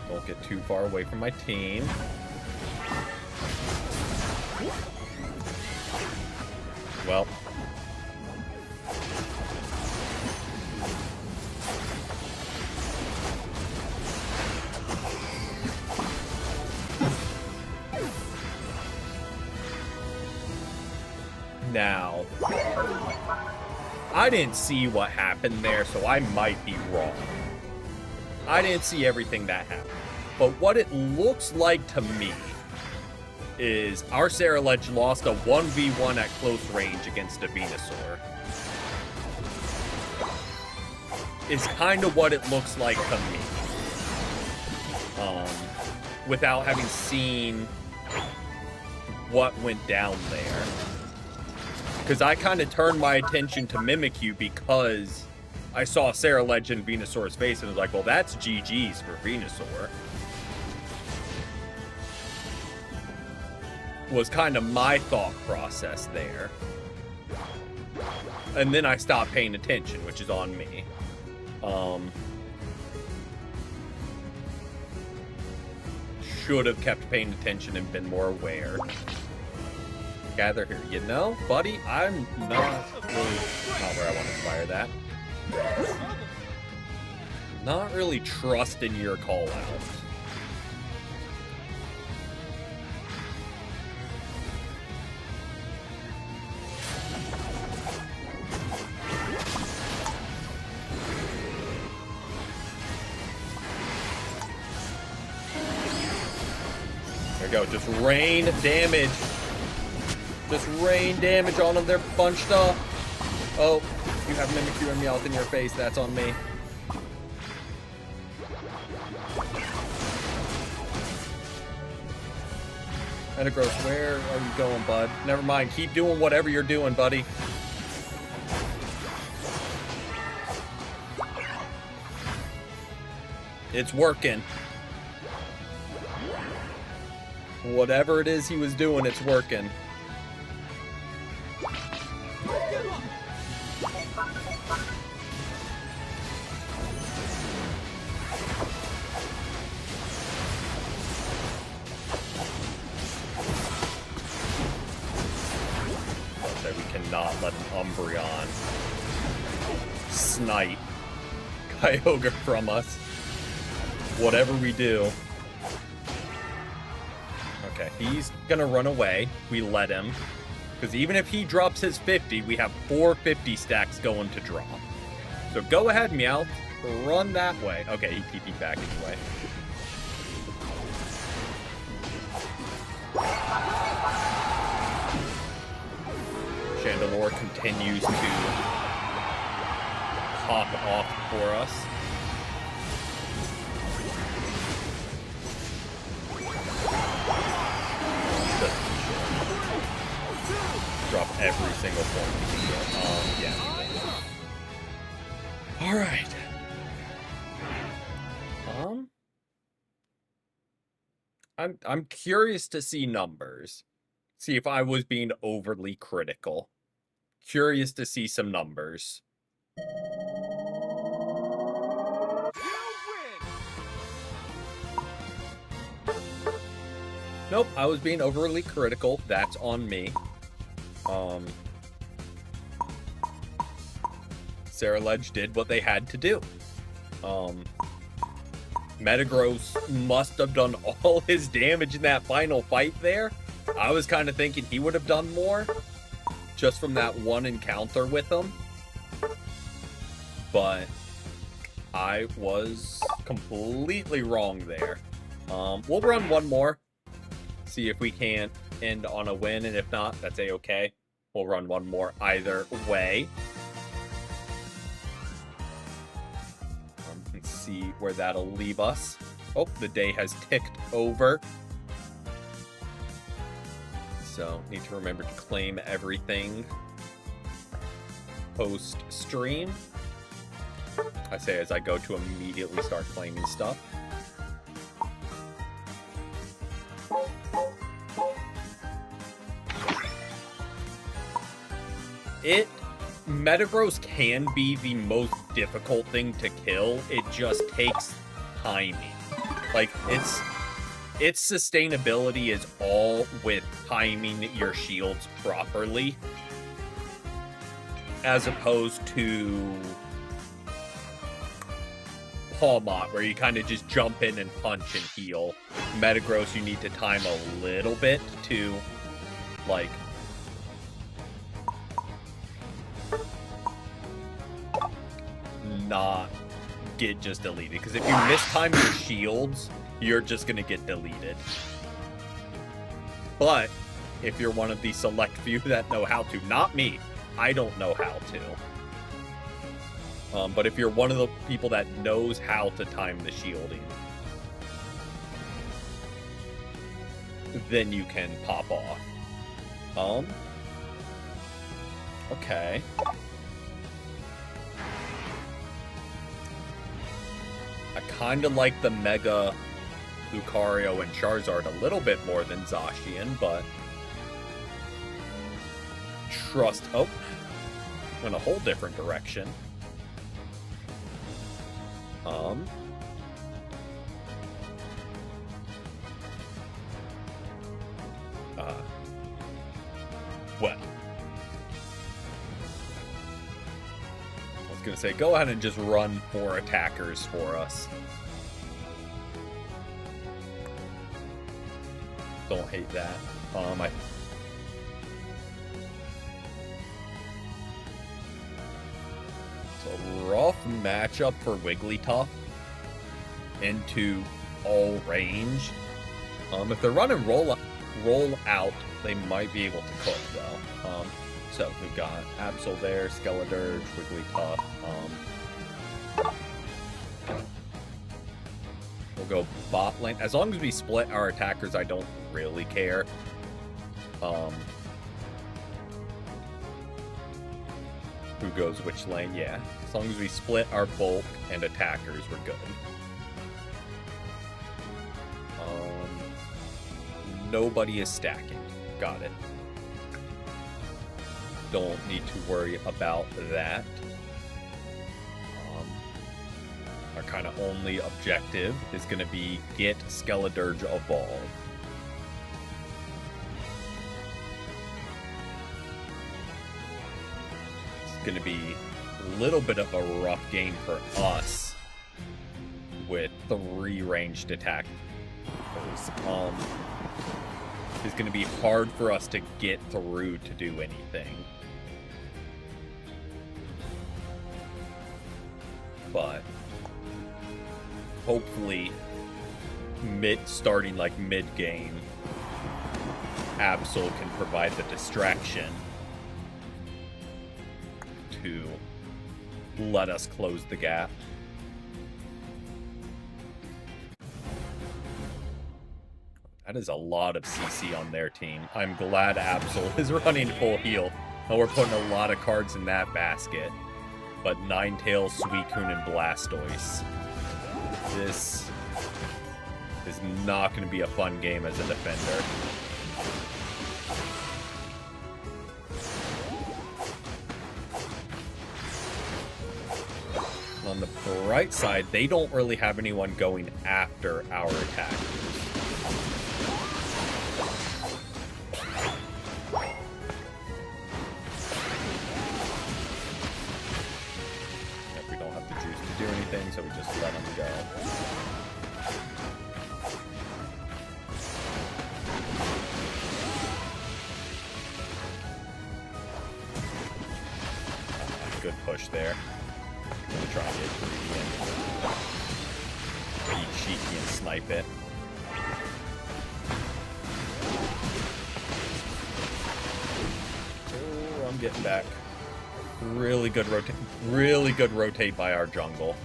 Don't get too far away from my team. Well. Now, I didn't see what happened there, so I might be wrong. I didn't see everything that happened. But what it looks like to me is our Sarah Ledge lost a 1v1 at close range against a Venusaur. Is kind of what it looks like to me. Without having seen what went down there. Because I kind of turned my attention to Mimikyu because I saw Sarah Ledge in Venusaur's face and was like, well, that's GG's for Venusaur. Was kind of my thought process there. And then I stopped paying attention, which is on me. Should have kept paying attention and been more aware. Gather here. You know, buddy, I'm not where I want to fire that. Not really trusting your call out. There we go. Just rain damage. Just rain damage on them. They're bunched up. Oh, If you have Mimikyu and Meowth in your face, that's on me. Metagross, where are you going, bud? Never mind. Keep doing whatever you're doing, buddy. It's working. Whatever it is he was doing, it's working. We cannot let an Umbreon snipe Kyogre from us. Whatever we do. Okay, he's gonna run away. We let him. Because even if he drops his 50, we have 4 50 stacks going to draw. So go ahead, Meowth. Run that way. Okay, he TP'd back anyway. Chandelure continues to pop off for us. Drop every single form we can get. Yeah. Alright. I'm curious to see numbers. See if I was being overly critical. Curious to see some numbers. Nope, I was being overly critical. That's on me. Ceruledge did what they had to do. Metagross must have done all his damage in that final fight there. I was kind of thinking he would have done more just from that one encounter with him. But I was completely wrong there. We'll run one more. See if we can't end on a win, and if not, that's a-okay. We'll run one more either way. Let's see where that'll leave us. Oh, the day has ticked over. So, need to remember to claim everything post-stream. I say as I go to immediately start claiming stuff. Metagross can be the most difficult thing to kill. It just takes timing. Like, its sustainability is all with timing your shields properly, as opposed to Pawmot, where you kind of just jump in and punch and heal. Metagross, you need to time a little bit to, like, not get just deleted. Because if you mistime your shields, you're just going to get deleted. But if you're one of the select few that know how to, not me, I don't know how to. But if you're one of the people that knows how to time the shielding, then you can pop off. Okay. I kind of like the Mega Lucario and Charizard a little bit more than Zacian, but trust... Oh, in a whole different direction. Well, I was gonna say, go ahead and just run 4 attackers for us. Don't hate that. It's a rough matchup for Wigglytuff into all range. If they're running roll out, they might be able to cook though. So we've got Absol there, Skeledirge, Wigglytuff. We'll go bot lane. As long as we split our attackers, I don't really care. Who goes which lane? Yeah. As long as we split our bulk and attackers, we're good. Nobody is stacking. Got it. Don't need to worry about that. Our kind of only objective is going to be get Skeledirge evolved. It's going to be a little bit of a rough game for us with 3 ranged attackers. It's going to be hard for us to get through to do anything. But hopefully starting like mid-game, Absol can provide the distraction to let us close the gap. That is a lot of CC on their team. I'm glad Absol is running full heal. And we're putting a lot of cards in that basket. But Ninetales, Suicune, and Blastoise. This is not going to be a fun game as a defender. On the bright side, they don't really have anyone going after our attackers. We don't have the juice to do anything, so we just let them go. Good push there. Gonna try and get greedy and be cheeky and snipe it. Oh, I'm getting back. Really good rotate by our jungle.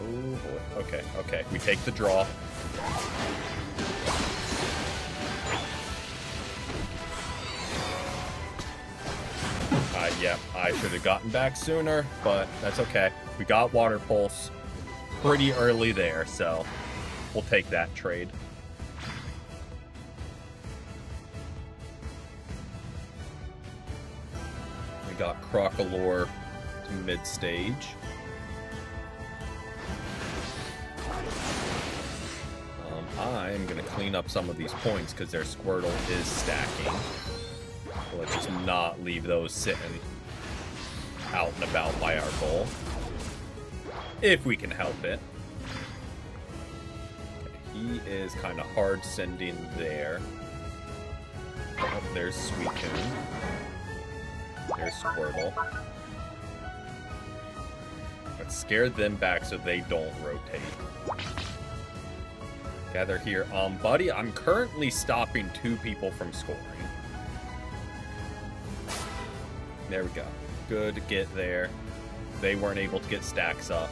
Oh boy. Okay. We take the draw. Yeah, I should have gotten back sooner, but that's okay. We got Water Pulse pretty early there, so we'll take that trade. We got Crocalor to mid-stage. I'm going to clean up some of these points because their Squirtle is stacking. Let's just not leave those sitting out and about by our goal. If we can help it. Okay, he is kind of hard sending there. Oh, there's Suicune. There's Squirtle. Let's scare them back so they don't rotate. Gather here. Buddy, I'm currently stopping 2 people from scoring. There we go. Good get there. They weren't able to get stacks up.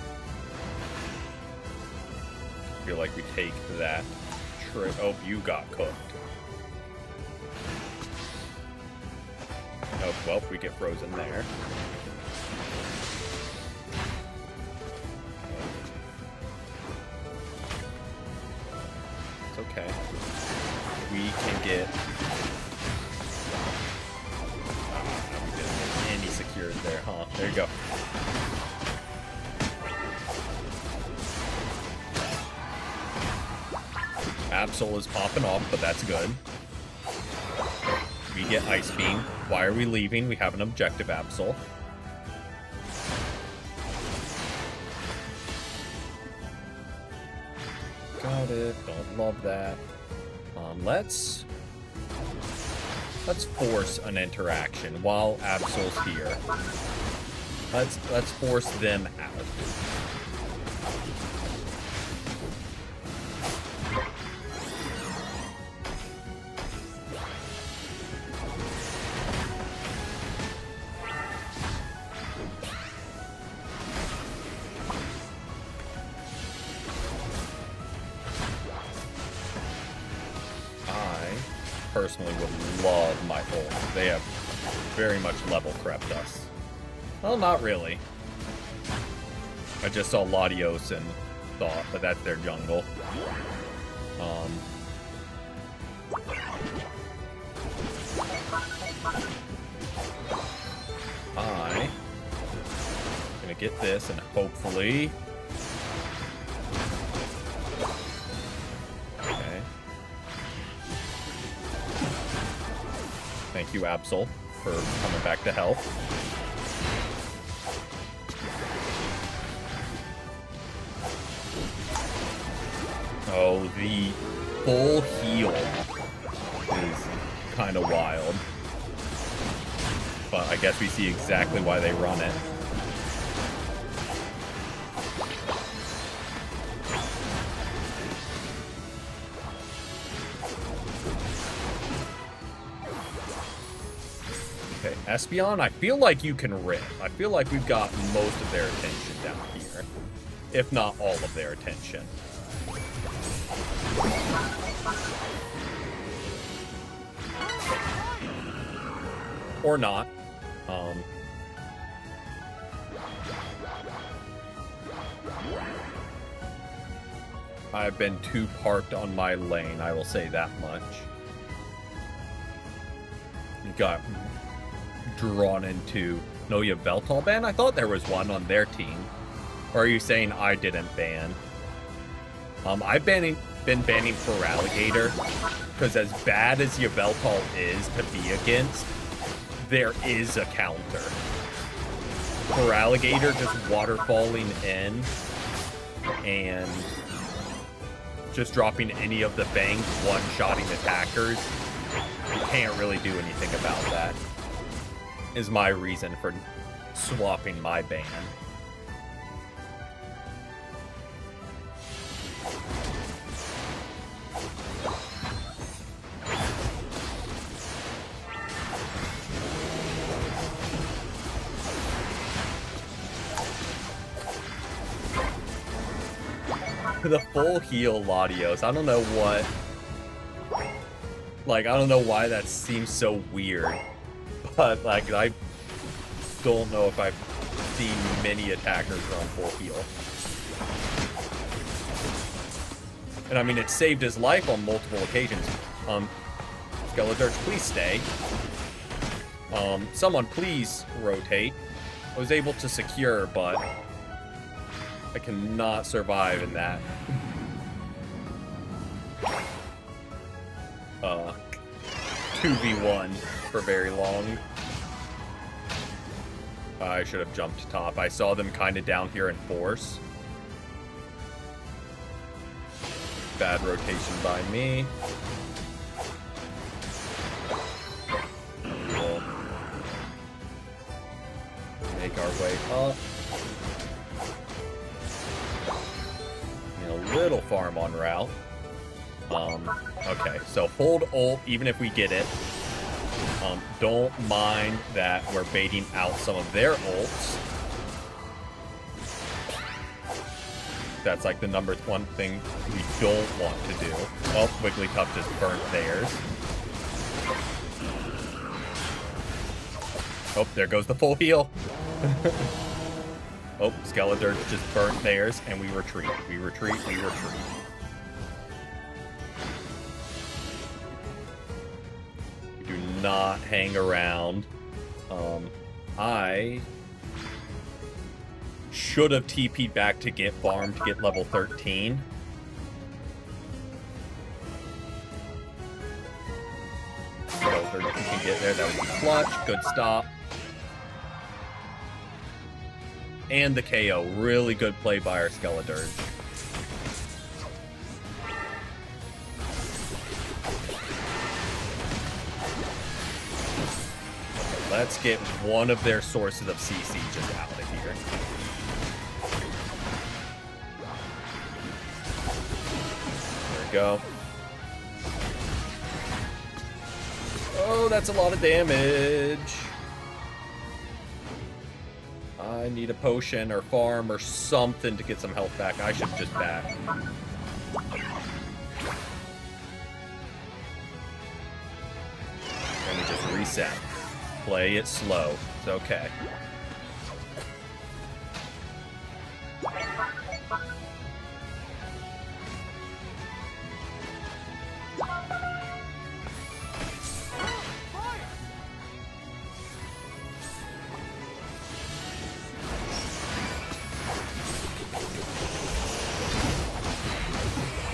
I feel like we take that trip. Oh, you got cooked. Oh, well, we get frozen there. It's okay. We can get... secured there, huh? There you go. Absol is popping off, but that's good. We get Ice Beam. Why are we leaving? We have an objective, Absol. Got it. Don't love that. Let's force an interaction while Absol's here. Let's force them out. personally would love my ult. They have very much level crept us. Well, not really. I just saw Latios and thought, but that's their jungle. I'm gonna get this and hopefully... Okay. Thank you, Absol, for coming back to help. Oh, the full heal is kind of wild. But I guess we see exactly why they run it. Okay, Espeon, I feel like you can rip. I feel like we've got most of their attention down here. If not all of their attention. Or not. I've been too parked on my lane, I will say that much. You got drawn into... No, you have Veltal ban? I thought there was one on their team. Or are you saying I didn't ban? I've been banning Feraligatr, because as bad as Yveltal is to be against, there is a counter. Feraligatr just waterfalling in and just dropping any of the bangs, one-shotting attackers. You can't really do anything about that, is my reason for swapping my ban. The full heal Latios. I don't know what... Like, I don't know why that seems so weird. But, like, I don't know if I've seen many attackers on full heal. And I mean, it saved his life on multiple occasions. Skeledirge, please stay. Someone please rotate. I was able to secure, but I cannot survive in that. 2v1 for very long. I should have jumped top. I saw them kind of down here in force. Bad rotation by me. We'll make our way up. A little farm on route. Okay, so hold ult even if we get it. Don't mind that we're baiting out some of their ults. That's like the #1 thing we don't want to do. Well, Wigglytuff just burnt theirs. Oh, there goes the full heal. Oh, Skeledirge just burnt theirs, and we retreat. We retreat, we retreat. We do not hang around. I should have TP'd back to get farm to get level 13. Skeledirge, if you can get there, that would be clutch. Good stop. And the KO. Really good play by our Skeledirge. Let's get one of their sources of CC just out of here. There we go. Oh, that's a lot of damage. I need a potion or farm or something to get some health back. I should just back. reset. Play it slow. It's okay.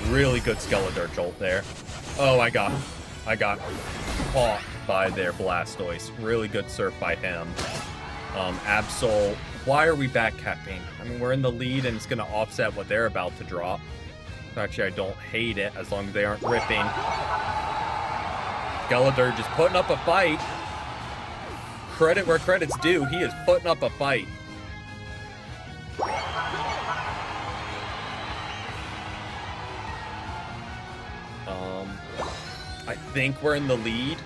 Really good Skeletor jolt there. Oh, I got caught by their Blastoise. Really good surf by him. Absol, why are we back capping? I mean, we're in the lead and it's going to offset what they're about to drop. Actually, I don't hate it as long as they aren't ripping. Skeletor just putting up a fight. Credit where credit's due. He is putting up a fight. I think we're in the lead.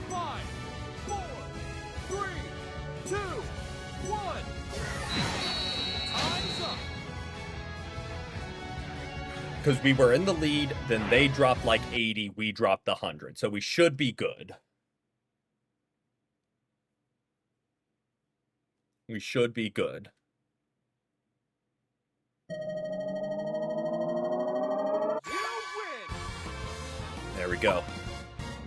Five, four, three, two, one. Time's up. Because we were in the lead, then they dropped like 80, we dropped 100. So we should be good. We should be good. You win. There we go.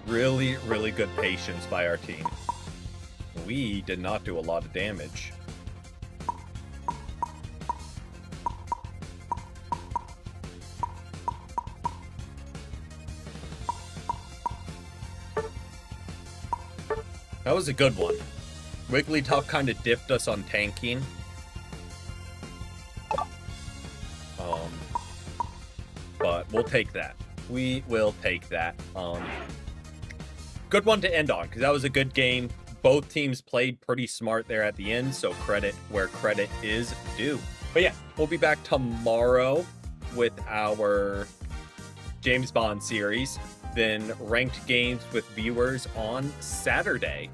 Really, really good patience by our team. We did not do a lot of damage. That was a good one. Wigglytuff kind of diffed us on tanking. But we'll take that. We will take that. Good one to end on, because that was a good game. Both teams played pretty smart there at the end, so credit where credit is due. But yeah, we'll be back tomorrow with our James Bond series. Then ranked games with viewers on Saturday.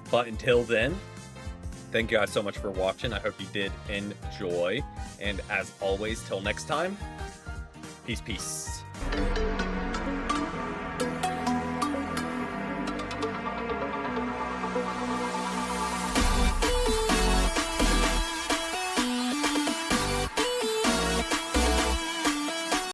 But until then, thank you guys so much for watching. I hope you did enjoy. And as always, till next time, peace.